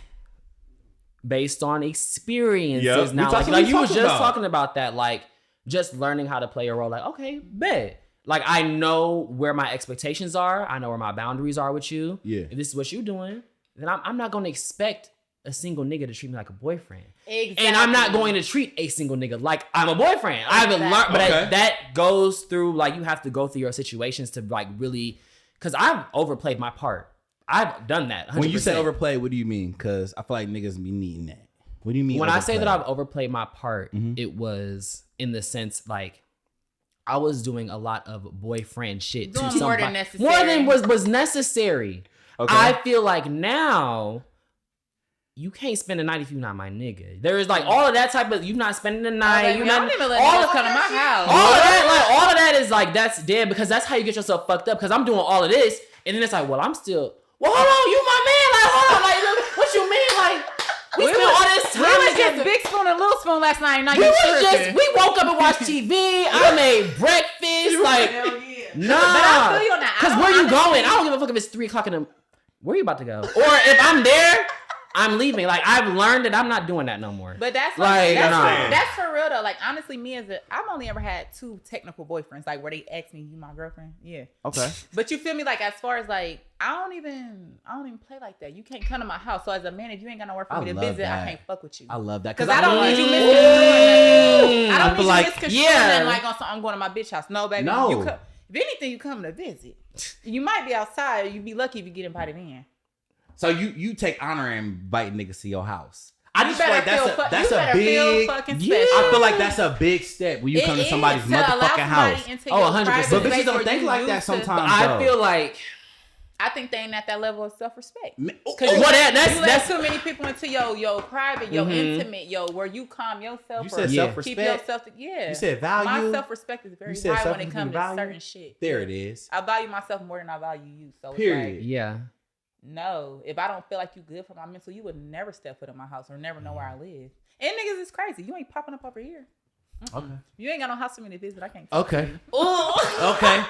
based on experiences now, like you were just talking about that, like just learning how to play a role. Like, okay, bet. Like I know where my expectations are. I know where my boundaries are with you. Yeah. If this is what you're doing, then I'm not gonna expect a single nigga to treat me like a boyfriend. Exactly. And I'm not going to treat a single nigga like I'm a boyfriend. I haven't learned, but that goes through, like, you have to go through your situations to like really, because I've overplayed my part. I've done that. 100%. When you say overplay, what do you mean? Because I feel like niggas be needing that. What do you mean? When I say that I've overplayed my part, it was in the sense like I was doing a lot of boyfriend shit. Doing more than necessary. More than was necessary. Okay. I feel like now, you can't spend the night if you're not my nigga. There is like all of that type of, you not spending the night. You not even let niggas come to my house. All of that is like, that's dead, because that's how you get yourself fucked up. Because I'm doing all of this, and then it's like, well, I'm still. Well, hold on, you my man. Like, hold on, like, what you mean? Like, we spent all this time. We was just Big Spoon and Little Spoon last night. Now we woke up and watched TV. I made breakfast. Like, nah. But I feel you on that. Because where you going? I don't give a fuck if it's 3:00 in the. Where you about to go? Or if I'm there, I'm leaving. Like, I've learned that I'm not doing that no more. But that's like, that's for real though. Like, honestly, I've only ever had 2 technical boyfriends, like where they ask me, you my girlfriend? Yeah. Okay. But you feel me? Like, as far as like, I don't even play like that. You can't come to my house. So as a man, if you ain't got nowhere for me to visit, I can't fuck with you. I love that. Because I don't need you misconstruing nothing. I don't need you misconstruing nothing like on I'm going to my bitch house. No, baby. No. If anything, you come to visit. You might be outside. You'd be lucky if you get invited in. So you take honor in inviting niggas to your house. I just feel like that's a big. I feel like that's a big step when you come to somebody's motherfucking house. 100%. But bitches don't think like that sometimes. I feel like. I think they ain't at that level of self-respect. Because you let too many people into your private, your intimate, where you calm yourself. You said self-respect. Keep yourself. You said value. My self-respect is very high when it comes to certain shit. There it is. I value myself more than I value you. So period. It's like, no, if I don't feel like you good for my mental, you would never step foot in my house or never know where I live. And niggas is crazy. You ain't popping up over here. Okay. You ain't got no house for me to visit. I can't. Okay. Okay.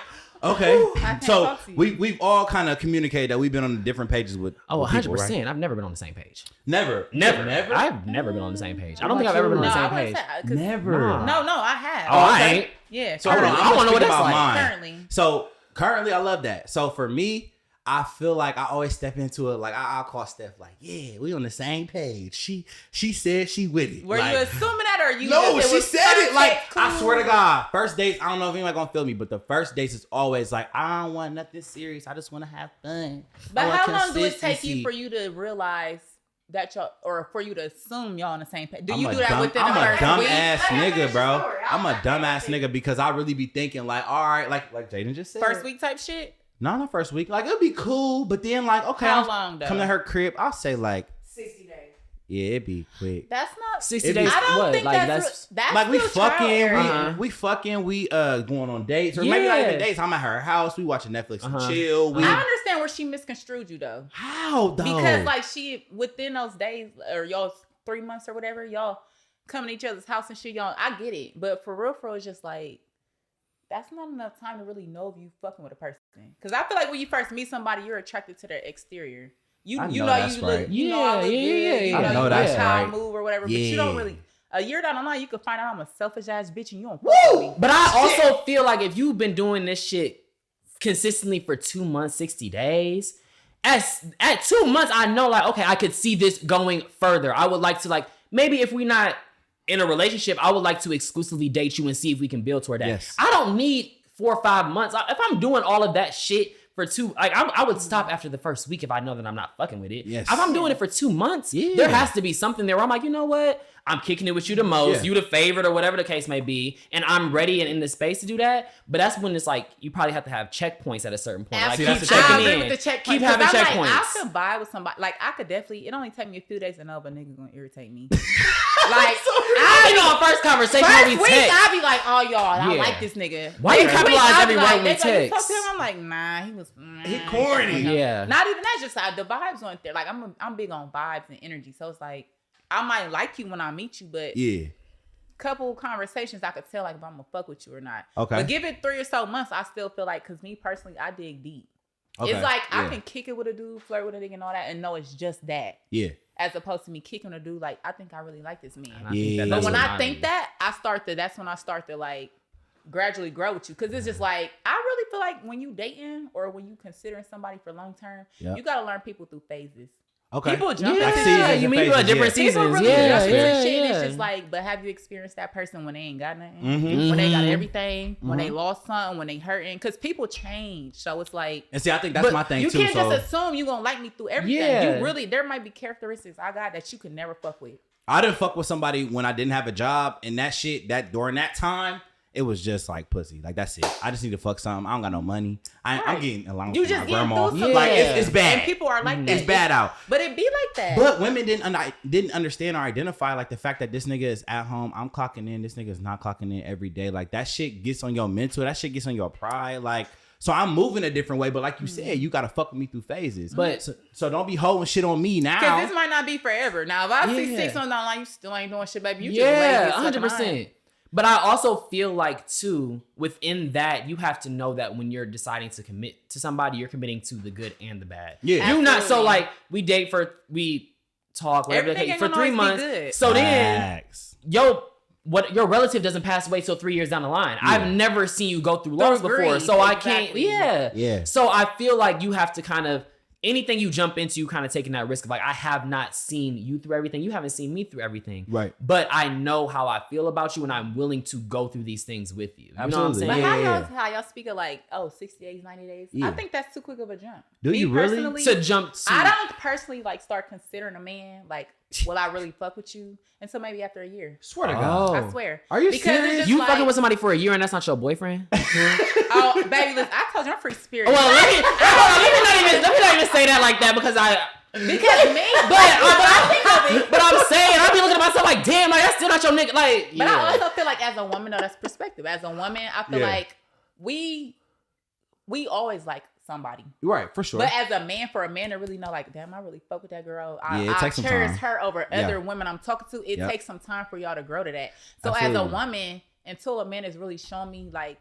Okay. can't So talk to you. we've all kind of communicated that we've been on different pages with. Oh, with 100%. people, right? I've never been on the same page. Never. I've never been on the same page. I don't think I've ever been on No, the I same wouldn't page. say, 'cause- Never. Nah. No, I have. Oh, I ain't. Yeah. So hold on, I wanna know what speak that's about like. mine. Currently. So currently, I love that. So for me, I feel like I always step into it. Like I'll call Steph. Like, yeah, we on the same page. She said she with it. Were like, you assuming that, or you? No, just, she was said it. Like, cool? I swear to God, first dates, I don't know if anybody gonna feel me, but the first dates is always like, I don't want nothing serious. I just want to have fun. But I want how long do it take consistency. you for you to realize that y'all, or for you to assume y'all on the same page? Do I'm you a do that dumb- within I'm the a first dumb week? ass Let me nigga, finish bro. the story. I'm a I'll dumb ass finish nigga because I really be thinking like, all right, like Jayden just said. First week type shit? No, not first week. Like, it'll be cool, but then like, okay, How I'll long though? come to her crib. I'll say like, 60 days. yeah, it'd be quick. That's not 60 It days. is- I don't what? think Like that's Like we still trial fucking, error. we fucking, we going on dates or maybe not Yeah. even dates. I'm at her house. We watching Netflix and Uh-huh. chill. We I understand where she misconstrued you though, how though? because like she within those days or y'all 3 months or whatever, y'all come to each other's house and shit. Y'all, I get it, but for real, it's just like that's not enough time to really know if you fucking with a person. Because I feel like when you first meet somebody, you're attracted to their exterior. You I know, know that's you look, right. you know, I look good. You I know you that's how I right. move or whatever, but you don't Yeah. really. A year down the line, you could find out I'm a selfish ass bitch and you don't fuck with me. But I also feel like if you've been doing this shit consistently for 2 months, 60 days, at 2 months, I know like, okay, I could see this going further. I would like to like, maybe if we're not in a relationship, I would like to exclusively date you and see if we can build toward that. Yes. I don't need 4 or 5 months. If I'm doing all of that shit for I would stop after the first week if I know that I'm not fucking with it. Yes. If I'm doing it for 2 months, Yeah. there has to be something there where I'm like, you know what? I'm kicking it with you the most, Yeah. you the favorite or whatever the case may be, and I'm ready and in the space to do that. But that's when it's like you probably have to have checkpoints at a certain point. Like Absolutely. keep checking I agree in, with the checkpoints. keep having 'Cause I'm checkpoints. Like, I could vibe with somebody. Like I could definitely. It only take me a few days to know, but nigga gonna irritate me. Like I know our first conversation when first we week, text. I be like, oh y'all, I Yeah. like this nigga. Why you Next capitalize week, I every be word like, when we they be like, you talk text? to him, I'm like, nah, he was. He corny. Yeah. Not even that, just the vibes weren't there. Like I'm big on vibes and energy, so it's like I might like you when I meet you, but yeah. couple conversations I could tell like if I'm gonna fuck with you or not. Okay. But give it 3 or so months, I still feel like, cause me personally, I dig deep. Okay. It's like I Yeah. can kick it with a dude, flirt with a nigga and all that, and know it's just that. Yeah. As opposed to me kicking a dude, like I think I really like this man. And I think Yeah. that But that's when what I think that, that's when I start to like gradually grow with you. Cause it's just like, I really feel like when you dating or when you considering somebody for long term, Yep. you gotta learn people through phases. Okay. People jump Yeah, Like into seasons shit. and you mean phases, about different yeah. seasons. People really Yeah, jump into yeah, shit. yeah. It's just like, but have you experienced that person when they ain't got nothing? Mhm. When they got Mhm. everything? When they lost something? When they hurting? Cause people change. So it's like, And see, I think that's but my thing you too. can't So just assume you gonna like me through everything. Yeah. You really, there might be characteristics I got that you could never fuck with. I didn't fuck with somebody when I didn't have a job, and that shit that during that time, it was just like pussy. Like that's it. I just need to fuck something. I don't got no money. I'm Right. getting along You with just my getting grandma. through some Like shit. it's bad. And people are like that. It's bad out. But it be like that. But women didn't understand or identify like the fact that this nigga is at home. I'm clocking in. This nigga is not clocking in every day. Like that shit gets on your mental. That shit gets on your pride. Like so, I'm moving a different way. But like you said, you gotta fuck with me through phases. But- so don't be holding shit on me Because now. this might not be forever. Now, if I see Yeah. 6 months down the line, you still ain't doing shit, baby. You Yeah, just 100%. But I also feel like too, within that, you have to know that when you're deciding to commit to somebody, you're committing to the good and the bad. Yeah. You not so Absolutely. like we talk whatever Everything the ain't case, for gonna 3 always be months. good. So then Facts. your relative doesn't pass away till 3 years down the line. I've never seen you go through loss before, grief, so I can't. exactly. Yeah. So I feel like you have to kind of anything you jump into, kind of taking that risk of like, I have not seen you through everything. You haven't seen me through everything. Right. But I know how I feel about you and I'm willing to go through these things with you. You Absolutely. know what But I'm saying? how y'all speak of like, 60 days, 90 days? Yeah. I think that's too quick of a jump. Do you really? personally, To jump to. I don't personally like start considering a man like, will I really fuck with you until maybe after a year? Swear to God. I swear. Are you Because it's serious? just You like, fucking with somebody for a year and that's not your boyfriend? Oh, baby, listen, I told you I'm free spirit. Well, let me not even say that like that because because me, but I'm saying I be looking at myself like, damn, like that's still not your nigga. Like, But I also feel like as a woman, though, that's perspective. As a woman, I feel Yeah. like we always like somebody. Right, for sure. But as a man, for a man to really know, like, damn, I really fuck with that girl. Yeah, it I takes some cherish time. her over Yeah. other women I'm talking to. It Yep. takes some time for y'all to grow to that. So as Absolutely. a woman, until a man is really showing me like,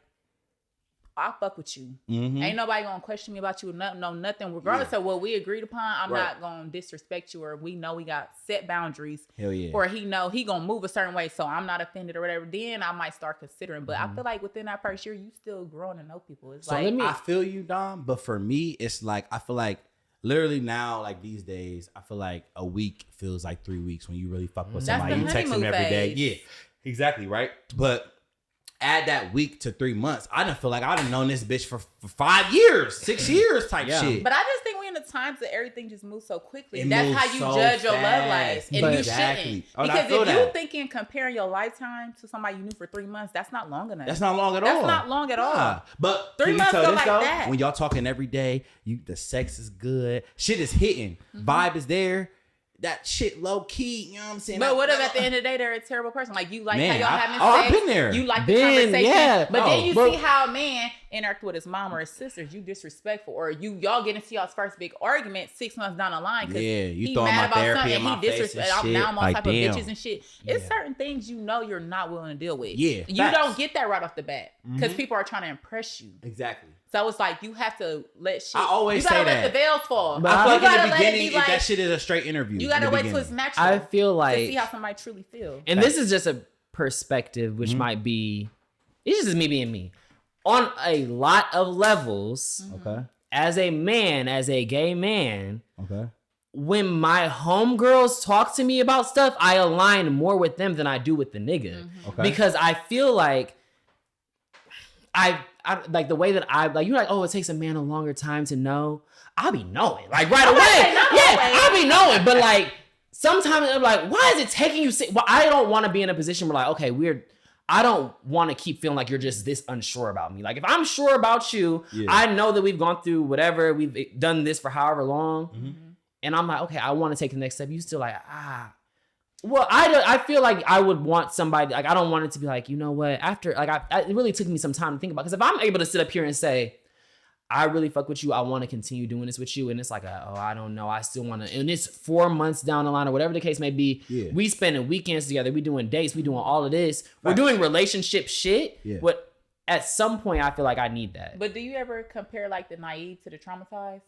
I fuck with you. Mm-hmm. Ain't nobody gonna question me about you. Nothing. Regardless of what we agreed upon, I'm not gonna disrespect you, or we know we got set boundaries. Hell yeah. Or he know he gonna move a certain way, so I'm not offended or whatever. Then I might start considering. But I feel like within that first year, you still growing to know people. It's So like I feel you, Dom, but for me, it's like I feel like literally now, like these days, I feel like a week feels like 3 weeks when you really fuck with That's somebody. the You text them honeymoon every day. phase. Yeah, exactly, right? But add that week to 3 months, I done feel like I done known this bitch for 5 years, 6 years type shit. But I just think we're in the times that everything just moves so quickly. It That's moves how you so judge your love fast. life. And But you exactly. shouldn't. Oh, I Because feel if you that. thinking comparing your lifetime to somebody you knew for 3 months, that's not long enough. That's not long at all. That's not long at all. Nah. But 3 can you months tell go this like though? that. When y'all talking every day, the sex is good, shit is hitting, vibe is there. That shit low key, you know what I'm saying? But what if at the end of the day they're a terrible person? Like you like Man, how y'all having I've sex. been there. You like the Been, conversation. yeah. But then Oh, you but- see how a man interact with his mom or his sisters. You disrespectful. Or y'all get into y'all's first big argument 6 months down the line. Yeah, you he throwing mad my about therapy something in my and he face and disrespect. shit. Now I'm on Like, type damn. of bitches and shit. It's certain things you know you're not willing to deal with. Yeah, You facts. don't get that right off the bat. Because people are trying to impress you. Exactly. So it's like you have to let shit. I always you gotta say let that. the veils fall. But I feel you like gotta in the let it beginning, be like, that shit is a straight interview. you gotta in the wait till it's beginning. natural. I feel to like, see how somebody truly feels. and this is just a perspective, which might be, it's just me being me. On a lot of levels, Okay. as a man, as a gay man, Okay. when my homegirls talk to me about stuff, I align more with them than I do with the nigga. Okay. Because I feel like I like the way that I like, you're like, oh, it takes a man a longer time to know. I'll be knowing like right away. not Yeah, always. I'll be knowing. But like sometimes I'm like, why is it taking you? Well, I don't want to be in a position where like, okay, I don't want to keep feeling like you're just this unsure about me. Like if I'm sure about you, I know that we've gone through whatever, we've done this for however long. And I'm like, okay, I want to take the next step. You still like, well, I feel like I would want somebody, like, I don't want it to be like, you know what, after, like, it really took me some time to think about, because if I'm able to sit up here and say, I really fuck with you, I want to continue doing this with you, and it's like, I don't know, I still want to, and it's 4 months down the line, or whatever the case may be, we spending weekends together, we doing dates, we doing all of this, we're doing relationship shit, but at some point, I feel like I need that. But do you ever compare like the naive to the traumatized?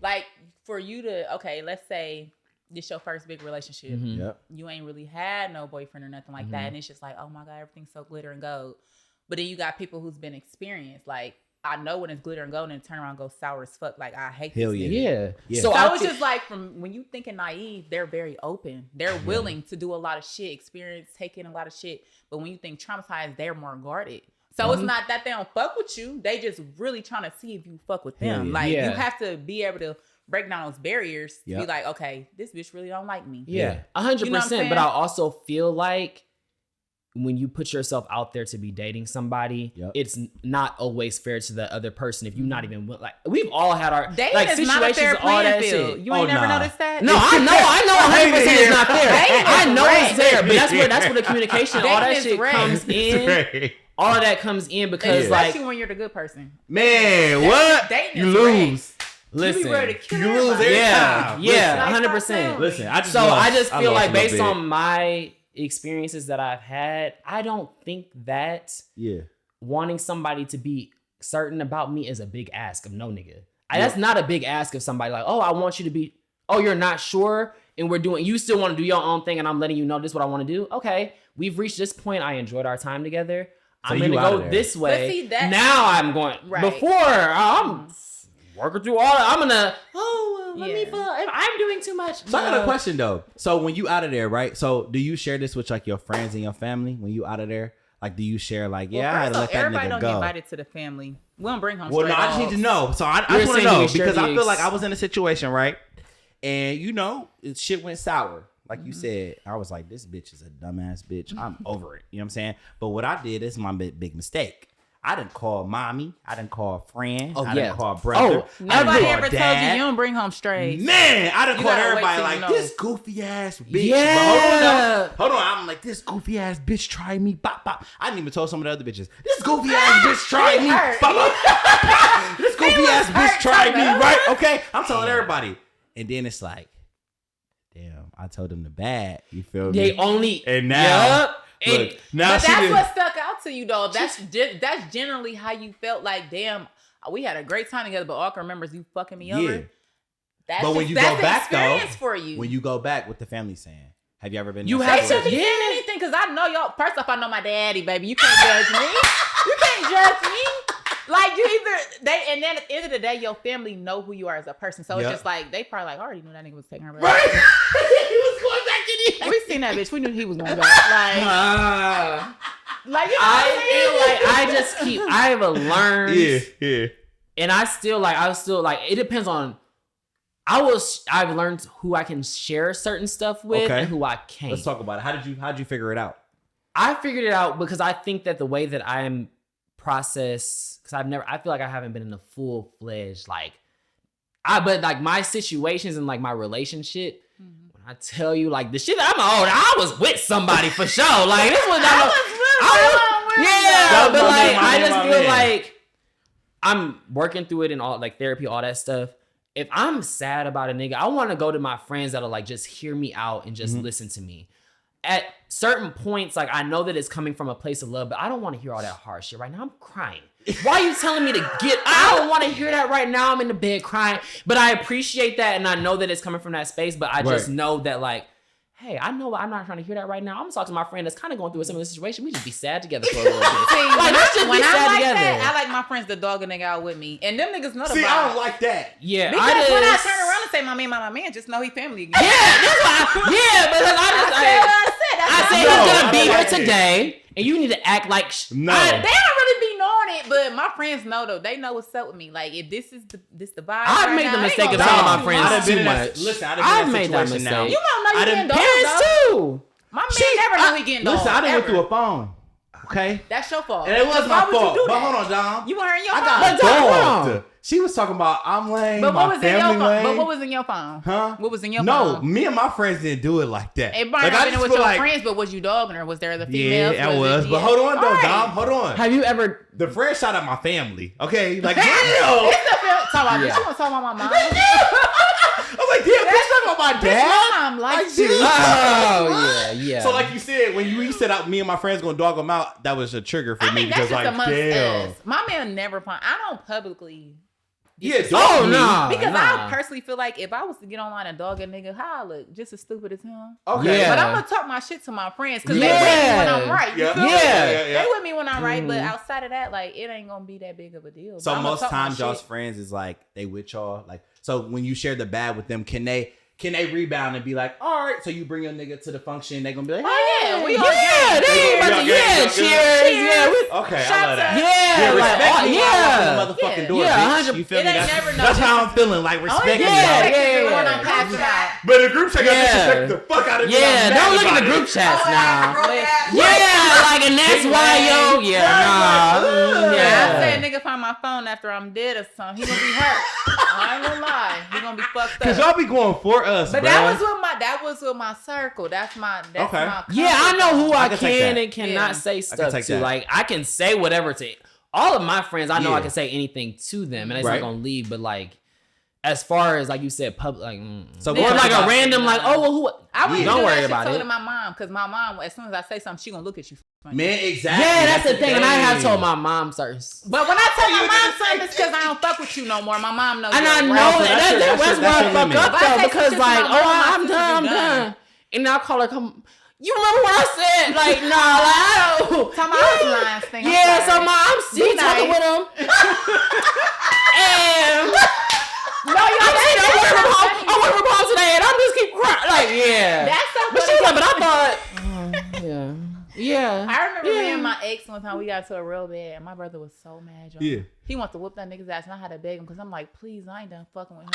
Like for you to, okay, let's say this your first big relationship. Yep. You ain't really had no boyfriend or nothing like that. And it's just like, oh my God, everything's so glitter and gold. But then you got people who's been experienced. Like, I know when it's glitter and gold and turn around and go sour as fuck. Like, I hate Hell this yeah. nigga. Yeah. So I it's feel- just like, from when you thinking naive, they're very open. They're willing to do a lot of shit, experience, take in a lot of shit. But when you think traumatized, they're more guarded. So it's not that they don't fuck with you. They just really trying to see if you fuck with them. Yeah. Like, Yeah. you have to be able to break down those barriers to be Yep. like, okay, this bitch really don't like me. Yeah, You know what I'm 100%. saying? But I also feel like when you put yourself out there to be dating somebody, it's not always fair to the other person if you're not even like. We've all had our Dating like is not a fair situations, all that playing field. shit. You ain't never nah. noticed that? No, I know 100% it's not there. Dating is I know wrecked. it's there, but that's where the communication, all that Dating is shit wrecked. comes in. All of that comes in because Especially like, when you're the good person. Man, what? dating You is lose. You listen, be ready to kill You lose everybody. every yeah, time. yeah, Listen. 100%. Listen, I just So lost. I just feel lost like a little based bit. on my experiences that I've had, I don't think that wanting somebody to be certain about me is a big ask of no nigga. That's not a big ask of somebody like, oh, I want you to be, oh, you're not sure and you still want to do your own thing and I'm letting you know this is what I want to do. Okay, we've reached this point. I enjoyed our time together. I'm going to go this way. But see, that- now I'm going, Right. before I'm working through all that, I'm going to, let me Yeah. feel, I'm doing too much. So I got a question though. So when you out of there, right? So do you share this with like your friends and your family when you out of there? Like, do you share like, Well, I had first to off, let that everybody nigga don't go? get invited to the family. We don't bring home Well, no, straight I just need dogs. to know. So I You're just want to saying know you share because I the feel like I was in a situation, right? And you know, shit went sour. Like you said, I was like, this bitch is a dumbass bitch. I'm over it. You know what I'm saying? But what I did is my big mistake. I didn't call mommy. I didn't call friend. Oh, I yeah. didn't call brother. Oh, I didn't Nobody call ever told you dad. you don't bring home strays. Man, I done You called gotta wait everybody till like, you know. this goofy ass bitch. Yeah. But hold on. I'm like, this goofy ass bitch tried me. Bop, bop. I didn't even tell some of the other bitches. This goofy ass bitch tried me. hurt. Bop, bop. This goofy ass bitch hurt, tried me, Tana. right? Okay. I'm telling everybody. And then it's like, damn, I told them the bad. You feel me? They only, And now Look, now but she that's did. what stuck out to you, though. That's generally how you felt. Like, damn, we had a great time together, but all I can remember is you fucking me over. That's but when just, you that's go the back experience though, for you. when you go back, what the family saying? Have you ever been? You in have that They to- should be situation? saying anything because I know y'all. First off, I know my daddy, baby. You can't judge me. You can't judge me. Like you and then at the end of the day, your family know who you are as a person. So it's just like they probably like, I already knew that nigga was taking her back. Right. He was going back in the We seen that bitch. We knew he was going back. Like you know I feel like I have learned. Yeah. And I still like, it depends on, I've learned who I can share certain stuff with and who I can't. Let's talk about it. How did you figure it out? I figured it out because I think that the way that I'm processed, because I feel like I haven't been in a full-fledged, but like my situations and like my relationship, when I tell you like the shit that I'm on, I was with somebody for sure. Like this was not but like I just feel like I'm working through it and all like therapy, all that stuff. If I'm sad about a nigga, I want to go to my friends that'll like just hear me out and just listen to me. At certain points, like I know that it's coming from a place of love, but I don't want to hear all that hard shit right now. I'm crying. Why are you telling me to get? I don't want to hear that right now. I'm in the bed crying, but I appreciate that and I know that it's coming from that space. But I just know that like, hey, I know I'm not trying to hear that right now. I'm gonna talk to my friend that's kind of going through a similar situation. We just be sad together for a little bit. See, Like, let's just when be I sad like together. that, I like my friends to dog a nigga out with me, and them niggas know the See, vibe. I don't like that. Yeah, Because when I turn around and say my man, just know he family again. Yeah, that's why. Because I said he's gonna be here today, and you need to act like. No. They don't really be knowing it, but my friends know though. They know what's up with me. Like if this is the vibe. I've made the mistake of telling my friends too much. Listen, I've made that mistake. now. You don't know you getting dogged Parents though. too. My man never knew he getting dogged. Listen, I done went ever. through a phone. Okay. That's your fault. And it was Why my would you fault. do But that? hold on, Dom. You weren't in your I phone. got Hold dogged. She was talking about I'm lame, But what my was in your family phone? lame. But what was in your phone? Huh? What was in your No, phone? me and my friends didn't do it like that. It might Like, have I been just with feel your like, friends, but was you dogging her? Was there other females? yeah, I was. But hold on, though, Right. Dom. Hold on. Have you ever? The friend shot at my family. Okay, like, damn. Talk about this. You want to talk about my mom? I was like, damn, bitch, talking about my dad. My mom likes Like, you. Oh yeah. So like you said, when you said out, me and my friends gonna dog them out, that was a trigger for I me mean, that's because just like, amongst damn. us. My man never. I don't publicly. Yeah, Oh dog me. no. Because nah. I personally feel like if I was to get online and dog a nigga, how I look just as stupid as him. Okay. Yeah. But I'm gonna talk my shit to my friends because Yeah. they with me when I'm right. You Yeah. feel me? Yeah. They with me when I'm right, but outside of that, like it ain't gonna be that big of a deal. So But I'ma most talk my times y'all's shit. friends is like they with y'all. Like so when you share the bad with them, can they rebound and be like, all right, so you bring your nigga to the function, they gonna be like, Oh yeah, we all Yeah, gang. they ain't about to. Yeah, cheers. Yeah, okay, I Shots love that. up. yeah, like, respect me while I yeah. walk in the motherfucking Yeah. door, Yeah, bitch. 100 You feel It me? ain't That's, never no that's how I'm feeling. Like respect me. yeah, Like, yeah. When I'm passing out. but the group chat got Yeah. disrespect the fuck out of me. Yeah, I'm don't mad look at about the it. group chats Oh, now. yeah. Yeah, like, and that's why, yo, yeah, nah. I Yeah. say a nigga find my phone after I'm dead or something. He gonna be hurt. I ain't gonna lie. He gonna be fucked Cause up. y'all be going for us, But bruh. that was with my circle. That's my Okay. my Yeah, I know who I can take can that. and cannot Yeah. say stuff take to. that. Like, I can say whatever to all of my friends. I know I Yeah. can say anything to them, and it's Right. not gonna leave. But like, as far as like you said, public, like, So or like a about- random, like, oh well, who? I wouldn't Don't do worry that about shit it. to my mom because my mom, as soon as I say something, she gonna look at you. funny. Man, exactly. Yeah, that's the thing. And I have told my mom certain. But when I tell my mom something, it's because I don't fuck with you no more. My mom knows. And you're I a know rat. that's where I fuck up If I though, say because some shit to like, my mom, my I'm sister done, be I'm done. And I'll call her, come, you remember what I said? Like, nah, like, I don't. Tell my other lines thing. I'm Yeah, so sorry. I'm still Be talking nice. with him. And No, yo, I work from home today, and I'm just keep crying. Like, yeah. That's so But she funny. was like, but I thought, yeah. I remember Yeah. me and my ex one time we got to a real bad and my brother was so mad, y'all. Yeah. He wants to whoop that nigga's ass and I had to beg him because I'm like, please, I ain't done fucking with him.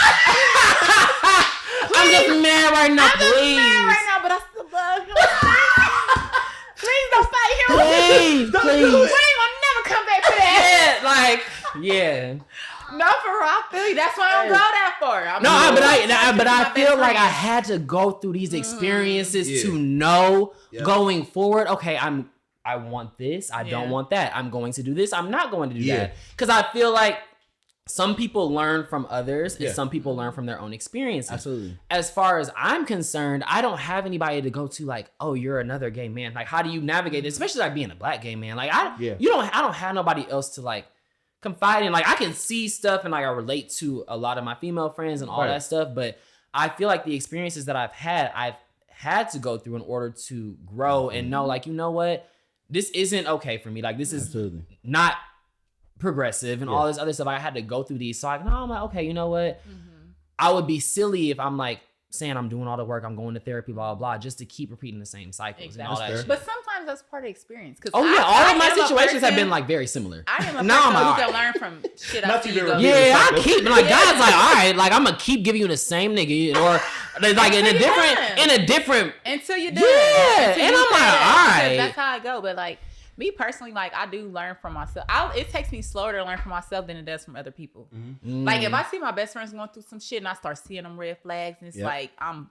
I'm just mad right now, I'm just please. mad right now, but I still love him. Please don't fight him. Please, We please. ain't gonna never come back to that. Yeah, like, yeah. No, for real, I feel you. That's why I don't go that far. No, but I my feel best like I friend. had to go through these experiences Yeah. to know Yeah. going forward. Okay, I want this. I Yeah. don't want that. I'm going to do this. I'm not going to do Yeah. that. Because I feel like some people learn from others and some people learn from their own experiences. Absolutely. As far as I'm concerned, I don't have anybody to go to like, oh, you're another gay man. Like, how do you navigate this? Especially like being a black gay man. Like, I don't have nobody else to like confide in. Like, I can see stuff and like I relate to a lot of my female friends and all that stuff. But I feel like the experiences that I've had to go through in order to grow and know, like, you know what? This isn't okay for me. Like, this is not progressive and all this other stuff. I had to go through these. So I'm like, okay, you know what? I would be silly if I'm like saying I'm doing all the work, I'm going to therapy, blah, blah, blah, just to keep repeating the same cycles and all that shit. But sometimes that's part of the experience. All of my situations have been like very similar. I am a person who can learn from shit I see you go. Yeah, I keep like God's like, all right, like I'm gonna keep giving you the same nigga, or like in a different until you're done. Yeah, and I'm like, all right, that's how I go. But like me personally, like I do learn from myself. It takes me slower to learn from myself than it does from other people. Like if I see my best friends going through some shit and I start seeing them red flags, and it's like I'm,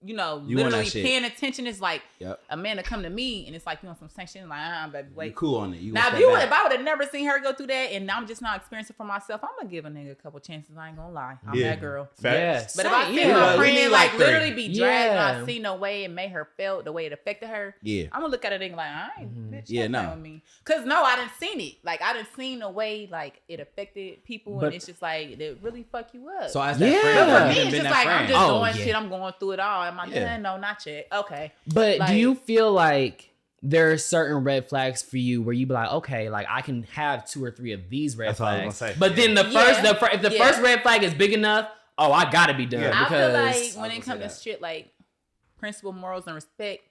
literally paying attention. It's like a man to come to me and it's like you on some sanction, like baby, wait, you cool on it. Now if I would have never seen her go through that and I'm just not experiencing for myself, I'm gonna give a nigga a couple chances. I ain't gonna lie, I'm that girl. Yes. But if I see my friend like literally be dragged and I see no way it made her felt the way it affected her, I'm gonna look at a nigga like I ain't bitch with me. Cause no, I didn't seen it. Like I didn't seen the way like it affected people, and it's just like it really fuck you up. So as that friend, but for me it's just like I'm just doing shit. I'm going through it all. I'm like, no, not yet. Okay. But do you feel like there are certain red flags for you where you be like, okay, like I can have 2 or 3 of these red flags. But then if the first red flag is big enough, I gotta be done. I because feel like when it comes to shit like principle, morals, and respect,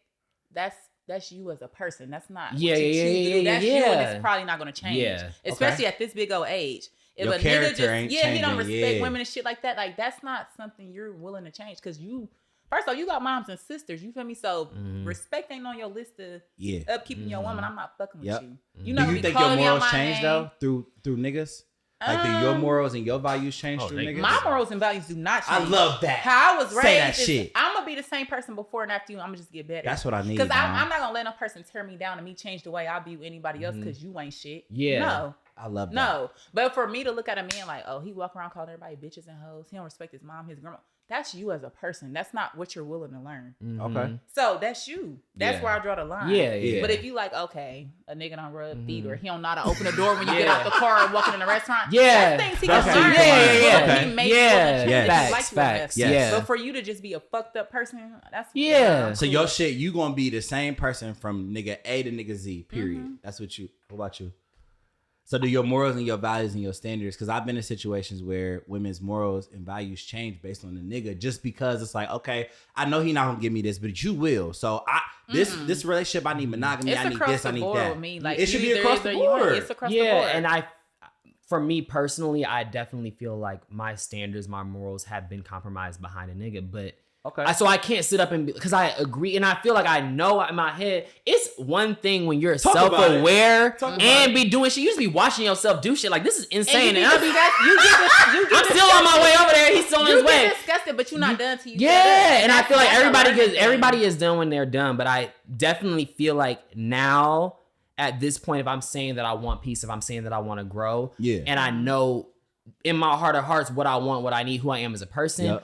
that's you as a person. That's not what you choose to do. That's you, and it's probably not gonna change. Yeah. Especially at this big old age. If your a nigga just he don't respect women and shit like that, like that's not something you're willing to change. Cause first of all, you got moms and sisters. You feel me? So respect ain't on your list of upkeeping your woman. I'm not fucking with you. You know, do you think your morals change though through niggas? Like do your morals and your values change through niggas? My morals and values do not change. I love that. How I was raised. Say that shit. I'm gonna be the same person before and after you. I'm gonna just get better. That's what I need. Because I'm not gonna let no person tear me down and me change the way I view anybody else because you ain't shit. Yeah. No. I love that. No. But for me to look at a man like, oh, he walk around calling everybody bitches and hoes. He don't respect his mom, his grandma. That's you as a person. That's not what you're willing to learn. Okay. So that's you. That's where I draw the line. Yeah. But if you like, okay, a nigga don't rub feet or he don't know how to open the door when you get out the car and walking in the restaurant. Yeah. That's things he can learn. He makes facts. But for you to just be a fucked up person, that's So your shit, you gonna be the same person from nigga A to nigga Z. Period. That's what you. What about you? So do your morals and your values and your standards? Because I've been in situations where women's morals and values change based on the nigga, just because it's like, okay, I know he not gonna give me this, but you will. So this relationship, I need monogamy. I need this. I need that. With me. Like, it should be across the board. It's across the board. And for me personally, I definitely feel like my standards, my morals have been compromised behind a nigga, but. Okay. So I can't sit up and because I agree, and I feel like I know in my head. It's one thing when you're self-aware and be doing shit. You just be watching yourself do shit like this is insane, and I'm still on my way over there. He's still on his way. You get disgusted, but you're not done till you. Yeah, and I feel like everybody is done when they're done. But I definitely feel like now at this point, if I'm saying that I want peace, if I'm saying that I want to grow, and I know in my heart of hearts what I want, what I need, who I am as a person.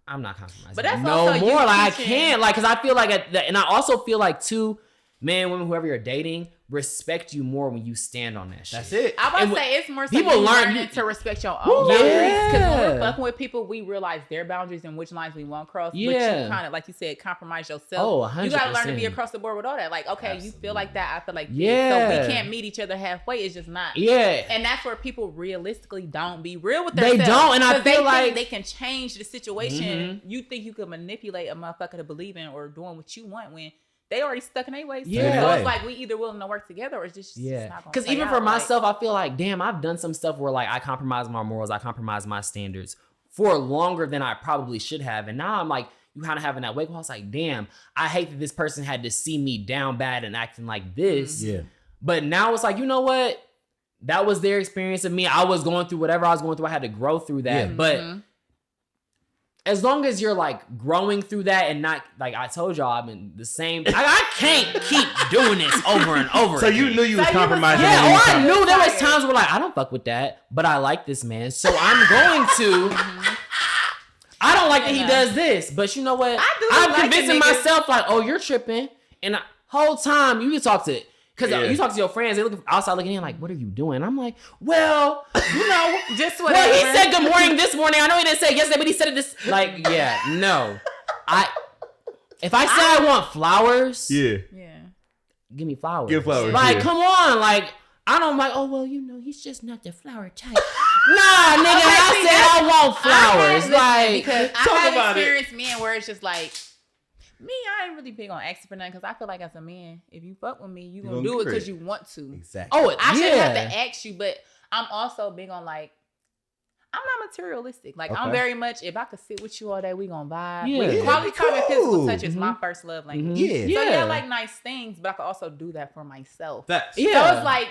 I'm not compromising. But that's no more. Like I can't. Like because I feel like and I also feel like too, men, women, whoever you're dating, respect you more when you stand on that shit. That's it. I would say it's more so people learning to respect your own boundaries. Because when we're fucking with people, we realize their boundaries and which lines we won't cross. Yeah. But you kind of, like you said, compromise yourself. Oh, 100%. You got to learn to be across the board with all that. Like, okay, you feel like that. I feel like this. So we can't meet each other halfway. It's just not. Yeah. And that's where people realistically don't be real with themselves. They don't. And I feel like they can change the situation. You think you could manipulate a motherfucker to believe in or doing what you want when they already stuck in their ways. Yeah. So it's like we either willing to work together or it's just not going to because even for myself, I feel like, damn, I've done some stuff where like I compromise my morals, I compromise my standards for longer than I probably should have. And now I'm like, you kind of having that wake up. I was like, damn, I hate that this person had to see me down bad and acting like this. Yeah. But now it's like, you know what? That was their experience of me. I was going through whatever I was going through. I had to grow through that. But as long as you're like growing through that and not like I told y'all, I'm in the same. I can't keep doing this over and over. So you knew you was compromising. Yeah, I knew there was times where like I don't fuck with that, but I like this man, so I'm going to. I don't like that he does this, but you know what? I'm like convincing myself like, oh, you're tripping, and the whole time you can talk to. Because you talk to your friends, they look outside looking in like, what are you doing? I'm like, well, you know, just whatever. Well, he said good morning this morning. I know he didn't say it yesterday, but he said it this. Like, yeah, no. If I say I want flowers, give me flowers. Give flowers. Like, come on. Like, I don't like, oh, well, you know, he's just not the flower type. Nah, nigga, I said I want flowers. Because I have experienced men where it's just like, me, I ain't really big on asking for nothing because I feel like as a man, if you fuck with me, you gonna do it because you want to. Exactly. Oh, I shouldn't have to ask you, but I'm also big on like, I'm not materialistic. Like I'm very much, if I could sit with you all day, we gonna vibe. Yeah. Quality time and physical touch is my first love language. Yeah. So yeah, I like nice things, but I could also do that for myself. That's So it's like,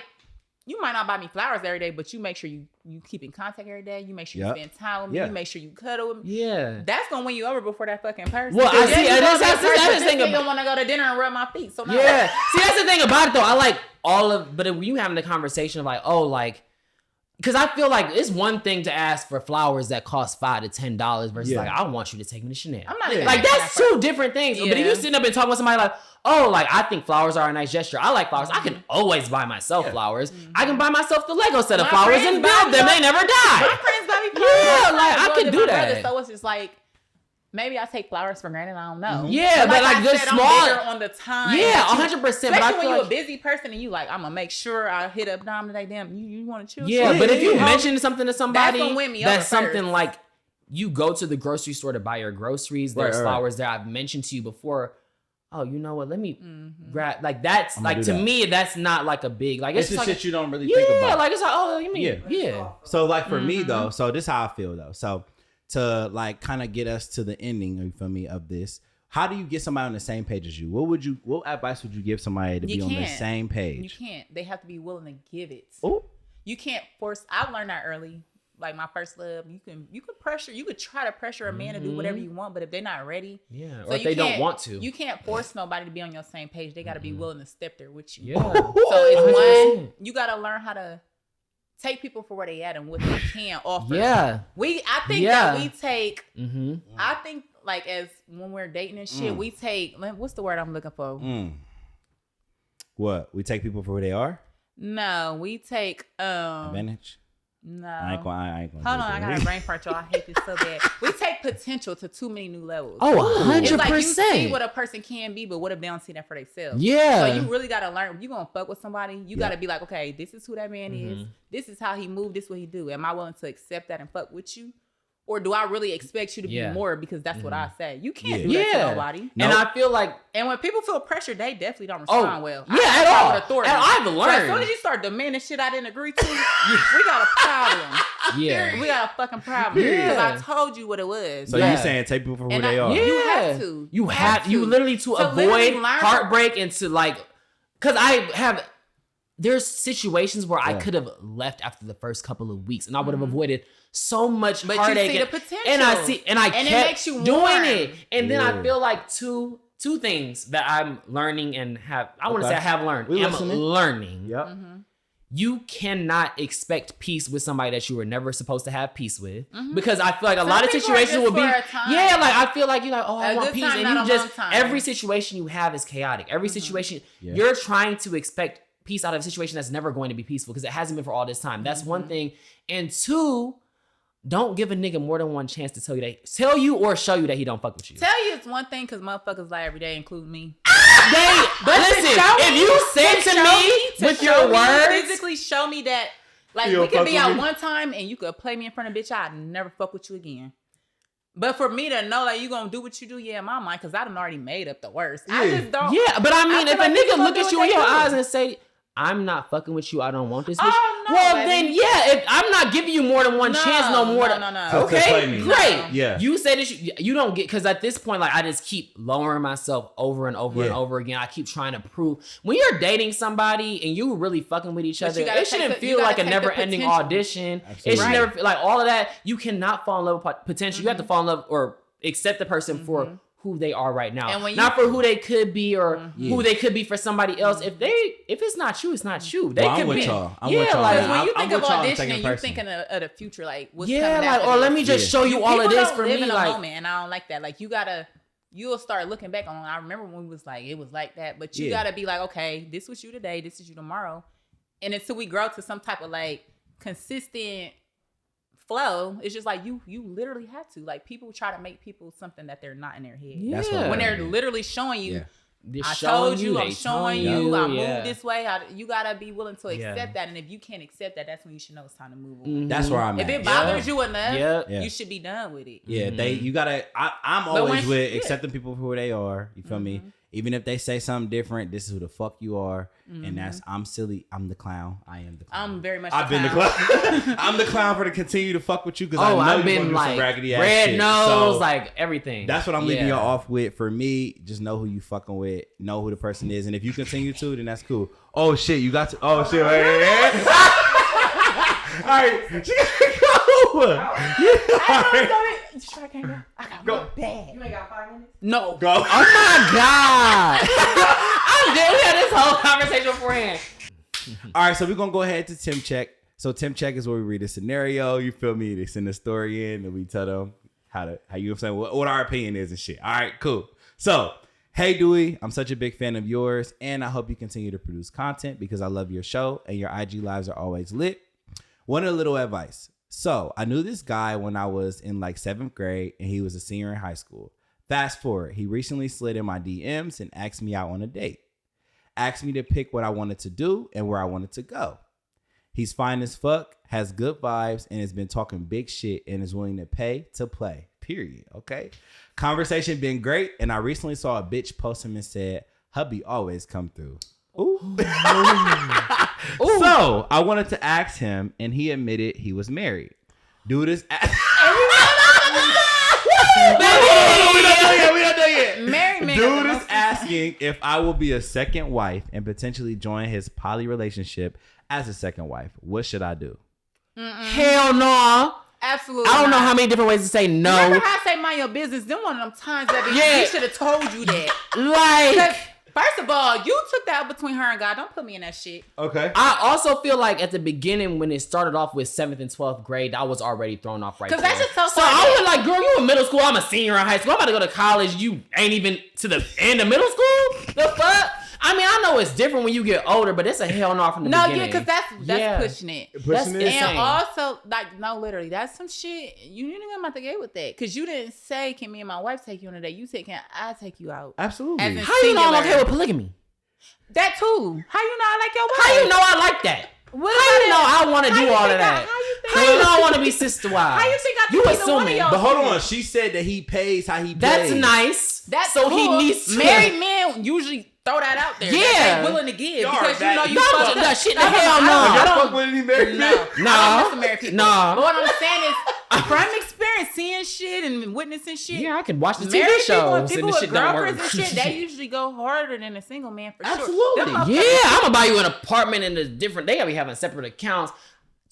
you might not buy me flowers every day, but you make sure you keep in contact every day. You make sure you spend time with me. You make sure you cuddle with me. Yeah. That's gonna win you over before that fucking person. Well, I see. That's the thing. You want to go to dinner and rub my feet. So no. Yeah. See, that's the thing about it though. I like all of, but if you having the conversation of like, oh, like, because I feel like it's one thing to ask for flowers that cost $5 to $10 versus like, I want you to take me to Chanel. I'm not like that's two different things. Yeah. But if you sit up and talk with somebody like, oh, like I think flowers are a nice gesture. I like flowers. I can always buy myself flowers. I can buy myself the Lego set of flowers and build them. They never die. My friends buy me flowers. Yeah, like I can do that. So it's just like, maybe I take flowers for granted. I don't know. Yeah, but like the small. I'm bigger on the time. Yeah, 100%. But I especially feel when you're like a busy person and you like, I'm gonna make sure I hit up Dom today. Damn, you want to chill? Yeah, but if you mention something to somebody, that's gonna win me that's over something first. like you go to the grocery store to buy your groceries. There's flowers that I've mentioned to you before. Oh, you know what? Let me grab like that's like to me that's not like a big like it's just like, shit you don't really think about. Yeah, like it's like oh you mean yeah. So like for me though, so this is how I feel though. So to like kind of get us to the ending for me of this, how do you get somebody on the same page as you? What advice would you give somebody to be on the same page? You can't. They have to be willing to give it. Oh, you can't force. I learned that early. Like my first love, you can pressure. You could try to pressure a man to do whatever you want, but if they're not ready, or if they don't want to, you can't force nobody to be on your same page. They got to be willing to step there with you. Yeah. So it's one, you got to learn how to take people for where they at and what they can offer. Yeah. I think that we take. I think like as when we're dating and shit, we take. What's the word I'm looking for? What? We take people for who they are? No, we take advantage. No. I ain't gonna Hold on, I got a brain fart, y'all. I hate this so bad. We take potential to too many new levels. Oh, 100%. It's like you see what a person can be, but what if they don't see that for themselves? Yeah. So you really gotta learn. If you gonna fuck with somebody, you gotta be like, okay, this is who that man is. This is how he moved. This is what he do. Am I willing to accept that and fuck with you? Or do I really expect you to be more because that's what I say? You can't do that to nobody. Nope. And I feel like... And when people feel pressure, they definitely don't respond well. Yeah, at all. I've learned. So as soon as you start demanding shit I didn't agree to, we got a problem. Yeah. We got a fucking problem. Because I told you what it was. So you're saying take people for who they are. Yeah. You have to. You have you literally to avoid heartbreak and to like... Because there's situations where I could have left after the first couple of weeks and I would have avoided so much heartache. You see the potential. And I kept it makes you doing it. And then I feel like two things that I'm learning and I want to say I have learned. I'm learning. Yep. You cannot expect peace with somebody that you were never supposed to have peace with. Because I feel like a lot of situations will be like I feel like you're like, oh, I want peace. And you just every situation you have is chaotic. Every situation you're trying to expect peace out of a situation that's never going to be peaceful because it hasn't been for all this time. That's one thing. And two, don't give a nigga more than one chance to tell you or show you that he don't fuck with you. Tell you it's one thing because motherfuckers lie every day, including me. Listen, if you say to me with your words, physically show me that, like we could be out one time and you could play me in front of bitch, I'd never fuck with you again. But for me to know that you gonna do what you do, in my mind, because I done already made up the worst. I just don't. Yeah, but I mean, if a nigga look at you in your eyes and say, I'm not fucking with you. I don't want this bitch. Oh, no, well, baby. then, if I'm not giving you more than one chance, no. Okay, great. Yeah. You say this, you don't get, because at this point, like, I just keep lowering myself over and over and over again. I keep trying to prove. When you're dating somebody and you really fucking with each other, it shouldn't feel like a never-ending audition. Absolutely. It should never feel like all of that. You cannot fall in love with potential. You have to fall in love or accept the person for who they are right now, And when not for who they could be or who they could be for somebody else. If it's not you, it's not you. They Well, could I'm with be. y'all. I'm yeah, with y'all. like when you I'm think of with y'all in auditioning, second you're person. thinking of the future, like what's yeah, coming like after or this. let me just show you all of People this don't for live me. in a Like moment, and I don't like that. Like you'll start looking back on. I remember when we was like, it was like that, but you gotta be like, okay, this was you today, this is you tomorrow, and until we grow to some type of like consistent flow, it's just like you literally have to. Like people try to make people something that they're not in their head. yeah. That's what When they're literally showing you. Yeah. They're I showing told you, I'm they showing telling you, I yeah. move this way. You gotta be willing to Yeah. accept that, and if you can't accept that, that's when you should know it's time to move on. That's where I'm If at. it bothers you enough, Yeah. you should be done with it. Yeah, you gotta. I'm But always when- with yeah. accepting people for who they are. You feel me? Even if they say something different, this is who the fuck you are, and that's I'm silly. I'm the clown. I am the clown. I'm very much. I've been the clown. I'm the clown for to continue to fuck with you because I know I've you're been gonna do some like raggedy ass red shit. nose, So like everything. that's what I'm leaving Yeah. y'all off with. For me, just know who you fucking with. Know who the person is, and if you continue to, then that's cool. Oh shit, you got to. Oh shit, wait. All right, she gotta go. Go. You ain't got 5 minutes? No. Go. Oh my god! We had this whole conversation beforehand. All right, so we're gonna go ahead to Temp check. So Temp check is where we read a scenario. You feel me? They send the story in, and we tell them how you know what I'm saying, what our opinion is and shit. All right, cool. So, hey Dewey, I'm such a big fan of yours, and I hope you continue to produce content because I love your show and your IG lives are always lit. One little advice. So I knew this guy when I was in like 7th grade, and he was a senior in high school. Fast forward, he recently slid in my DMs and asked me out on a date. Asked me to pick what I wanted to do and where I wanted to go. He's fine as fuck, has good vibes, and has been talking big shit and is willing to pay to play. Period. Okay. Conversation been great, and I recently saw a bitch post him and said, "Hubby always come through." Ooh. So I wanted to ask him, and he admitted he was married. Dude is. We not done yet. Married man. Dude is asking if I will be a second wife and potentially join his poly relationship as a second wife. What should I do? Hell no. Absolutely. I don't know not. how many different ways to say no. Remember how I say mind your business? Then one of them times that he should have told you that. Like, First of all, you took that between her and God. Don't put me in that shit. Okay. I also feel like at the beginning when it started off with 7th and 12th grade, I was already thrown off right there. Because that's just so So I was like, girl, you in middle school. I'm a senior in high school. I'm about to go to college. You ain't even to the end of middle school? The fuck? I mean, I know it's different when you get older, but it's a hell no from the beginning. yeah, because that's pushing it. That's it? insane. And also, like, no, literally, that's some shit. You didn't come out the gate with that. Because you didn't say, can me and my wife take you on a date? You said, can I take you out? Absolutely. As in How you know I'm singular. okay with polygamy? That too. How you know I like your wife? How you know I like that? What How you about know it? I want to How do you all of think that? How How you know I want to be sister wives? How you think I You think either one of assuming? y'all- But hold on. She said that he pays how he That's plays. nice. That's so cool. he needs to. Married men usually throw that out there. Yeah. That they willing to give Y'all because are you know bad. you No, fucking that shit the I don't- hell I don't- no. I Y'all don't- fuck with any married No, men? I don't mess with married people. No. But what I'm saying is, from experience, seeing shit and witnessing shit. Yeah, I can watch the TV Married people shows and and people the with shit don't work. girlfriends and shit, they usually go harder than a single man for Absolutely. sure. Them Yeah, motherfuckers- I'm gonna buy you an apartment in a different. They gotta be having separate accounts.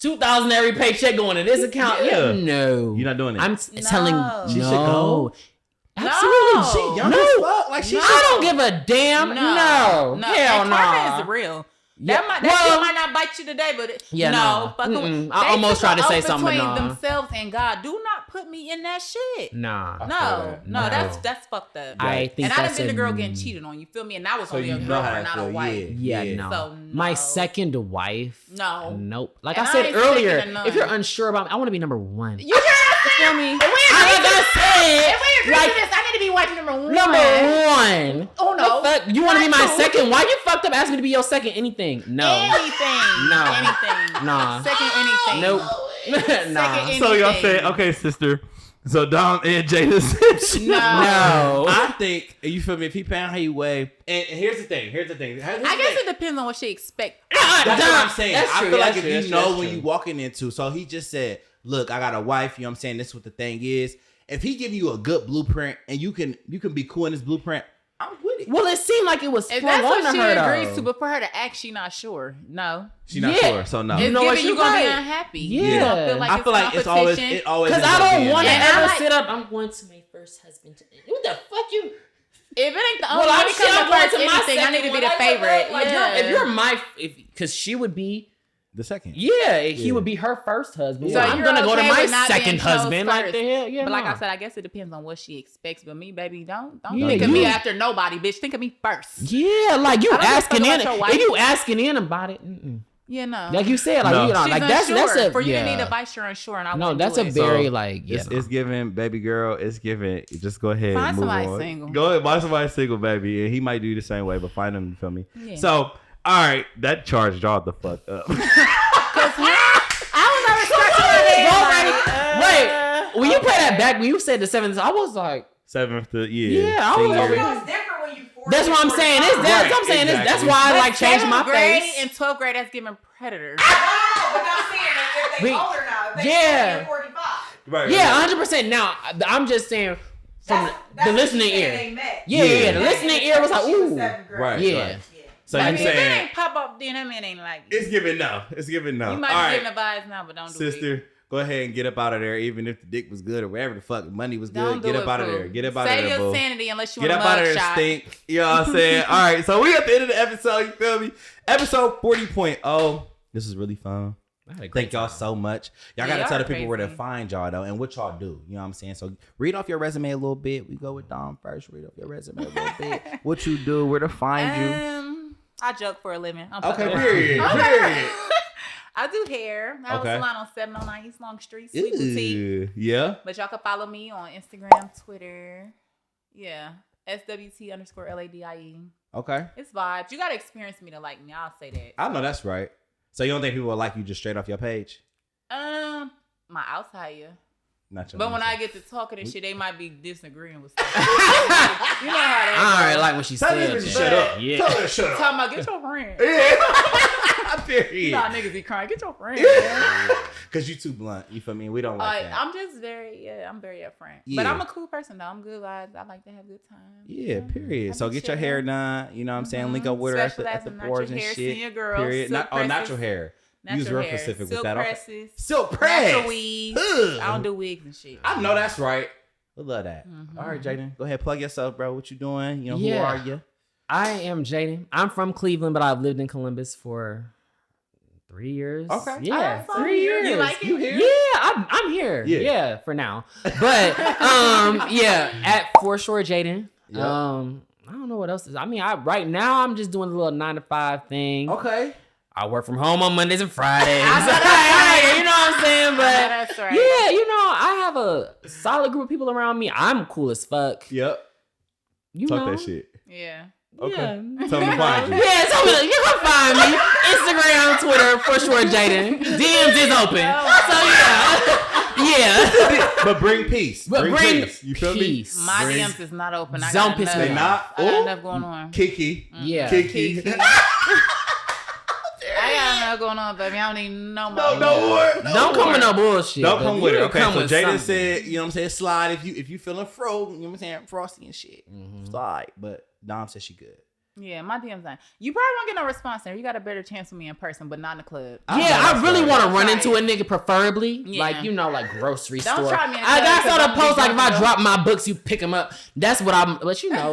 $2,000 every paycheck going to this account. Yeah. Yeah, no, You're not doing it. I'm telling. She no. should go. Absolutely, No. she Young no. as fuck. Like she No. I don't give a damn. No, hell and no. karma is real. Yeah, That well- shit might not bite you today, but Yeah, no, nah. fuck Mm-mm. with- I they almost took tried to an say oath something, between nah. themselves and God. Do not put me in that shit. Nah. No, No. that's fucked up. I think and I done that's been the a- girl getting cheated on. You feel me? And that was So only you a know how girlfriend, I not a feel, wife. Yeah, Yeah. no. So, My no. second wife. No. Nope. Like And I I said ain't earlier, sticking to none. if you're unsure about me, I want to be number one. You feel me? Like I said, If we agree like to this, I need to be wife number one. number one. Oh no. The fuck? You want to be my Not two. second? Why you fucked up asking me to be your second anything? No. Anything. No. Anything. Nah. Second anything. Nope. nah. Second So y'all anything. said, okay, sister. So Dom and Jayden said, No. No. I think you feel me. If he paying how you weigh, and here's the thing. I guess it depends on what she expects. That's what I'm saying. That's I true, feel like that's if true, you that's know true, when that's you true. walking into, so he just said, "Look, I got a wife." You know what I'm saying? This is what the thing is. If he give you a good blueprint and you can be cool in this blueprint, I'm with it. Well, it seemed like it was If sprung that's what onto she her, agrees though. to, but for her to act, she not sure. No. She not sure, so no. It's know what, giving you you're gonna be right. unhappy. Yeah. You don't feel like I feel like it's always Because ends I up don't being want to that. And I ever like- sit up. I'm going to my first husband. What the fuck you? If it ain't the Well, only one I'm that comes going to first to my anything, I second need to be one. the Like, favorite. Like, Yeah. if you're my, because she would be. the second. Yeah, he would be her first husband. So So I'm you're gonna go to okay my with not being second chose husband. Like first. the hell, yeah. But like no. I said, I guess it depends on what she expects. But me, baby, don't Yeah, think of you- me after nobody, bitch. Think of me first. Yeah, like you I don't give a asking fuck in. about your wife. If you asking in about it, Yeah, no. like you said, like No. you know, She's like unsure. that's a For you yeah. to need advice, you're unsure, and I No, wouldn't that's do a it. very So, like yeah. It's giving, baby girl. It's giving. Just go ahead Find and move somebody on. single. Go ahead, find somebody single, baby, and he might do the same way. But find him. You feel me? Yeah. So, all right, that charge y'all the fuck up. I was already scratching my head. Wait, when you play that back, when you said the 7th, I was like, 7th, yeah. Yeah, I was senior. over It was different when you 40. that's what I'm saying. It's that's what I'm saying. It's, that's exactly. why I But like changed my 7th grade face. and 12th grade, that's giving predator. No, but I'm saying that if they We- older now, if they yeah. 45. Right, Yeah, right. 100%. Now I'm just saying from That's the what listening she said ear. they met. Yeah, Yeah. the listening ear was like, She was ooh. 7th grade. Right. Yeah. right. So Like, you if it saying ain't pop up, then that man ain't like it's giving no. It's giving no. you might All be right, giving the vibes now, but don't do it. sister, go ahead and get up out of there. Even if the dick was good or whatever the fuck, money was Don't good. do Get it, up out of boo. there. Get up out of Save there, your boo. sanity unless you Get want up a out of mug there, shot. stink. You know what I'm saying? All right, so we at the end of the episode. You feel me? Episode 40.0. This is really fun. Thank y'all so much. Y'all Yeah, gotta tell the y'all people where to crazy. find y'all though, and what y'all do. You know what I'm saying? So read off your resume a little bit. We go with Dom first. Read off your resume a little bit. What you do, where to find you. I joke for a living. I'm Okay, fucking period. around. Period. I do hair. I have Okay. a salon on 709 East Long Street, Sweet Boutique. Ooh, yeah. But y'all can follow me on Instagram, Twitter. Yeah. SWT_LADIE. Okay. It's vibes. You gotta experience me to like me. I'll say that. I know that's right. So you don't think people will like you just straight off your page? My outside, yeah. Not your But when inside. I get to talking and shit, they might be disagreeing with stuff. You know how that All goes. right, like when she Tell said, this bitch to that. shut up. Yeah. Tell her to shut up. Talking about get your friend. Period. You know how niggas be crying. Get your friend. Man. Cause you too blunt. You feel me? We don't like that. I'm just very, I'm very upfront. Yeah. But I'm a cool person though. I'm good vibes. I like to have good time. Yeah, period. I So be get your chilling. hair done. You know what I'm saying? Link up with her at the Specializing natural boards and hair, shit. senior girl, Period. silk Natural presses. hair. Natural Use real hair, specific with silk that. Okay. presses, Silk press. natural weaves. Ugh. I don't do wigs and shit. I know that's right. We love that. Mhm. All right, Jayden. Go ahead, plug yourself, bro. What you doing? You know, who Yeah. are you? I am Jayden. I'm from Cleveland, but I've lived in Columbus for 3 years. Okay. Yeah, that's fine. 3 years. You like it? You here? Yeah, I'm here. Yeah. Yeah, for now. But yeah, at For Sure Jayden. Yep. I don't know what else is. I mean, right now I'm just doing a little 9 to 5 thing. Okay. I work from home on Mondays and Fridays. I know that's right. You know what I'm saying? I know But that's right. yeah, you know, I have a solid group of people around me. I'm cool as fuck. Yep. You Talk know? that shit. Yeah. Okay. Yeah. Tell them to find you. Yeah, so you can find me Instagram, Twitter, For Sure Jayden. DMs is open. So yeah. But bring peace. But bring peace. You feel peace. My Bring- DMs is not open. I Don't got piss enough. me They not? I got Ooh. enough going on. me? Kiki. Yeah. Kiki. I got enough going on, baby. I don't need no more. No more. Don't come with no bullshit. Don't but come with you it. Okay, come so with Jayden something. said, you know what I'm saying, slide if you feeling fro, you know what I'm saying, frosty and shit. Mm-hmm. Slide. But Dom said she good. Yeah, my DMs not. You probably won't get no response there. You got a better chance with me in person, but not in the club. I know Yeah, I that's really right. want to run That's into a nigga, preferably Yeah. like like grocery Don't store. try me in I the got club, saw the 'cause post I'm like if I gonna drop my books, you pick them up. That's what I'm. But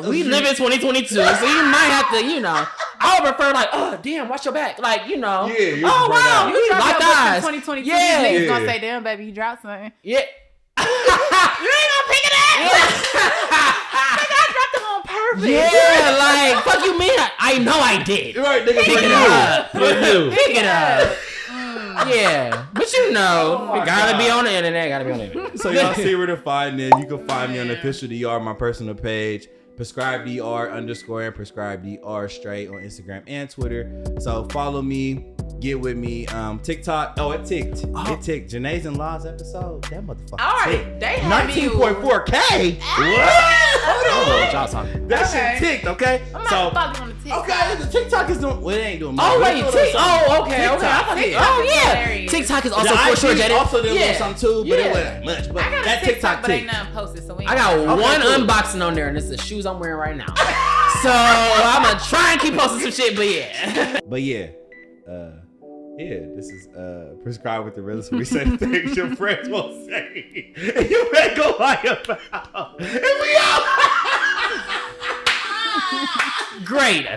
we live in 2022, so you might have to. I would prefer like, oh damn, watch your back, like Yeah, you oh prefer wow, that. You drop like your books in eyes. 2022. Yeah. These niggas Yeah. gonna say, damn, baby, you dropped something. Yeah. You ain't gonna pick it up. I dropped them on purpose. Yeah, like fuck you, mean? I know I did. Right, nigga, Pick for it you. up. For you. Pick it up. Yeah, but Oh it gotta be on the internet. Gotta be on the internet. So y'all see where to find it. You can find me on the official DR, my personal page. Prescribe DR _ and prescribe DR straight on Instagram and Twitter. So follow me, get with me. TikTok. Oh, it ticked. It ticked. Janae's and Law's episode. That motherfucker. All right, ticked. they had me. 19.4K. What? I don't know Hold what on. y'all talking about. That Okay. shit ticked. Okay. I'm not So about to on the TikTok. okay, the TikTok is doing. Well, it ain't doing much. Oh but wait, it's doing TikTok. something. Oh okay, okay. I thought TikTok oh is yeah, hilarious. TikTok is The also For Sure IG Jayden. also did a little something too, but it Yeah. wasn't much. But I got that a TikTok, but ain't ticked. nothing posted, so we ain't I got Okay, one cool. unboxing on there, and it's the shoes I'm wearing right now. So I'm gonna try and keep posting some shit, but yeah. But yeah, this is Prescribed with the Realist. We say things your friends won't say, and you may go lie about. And we all Great.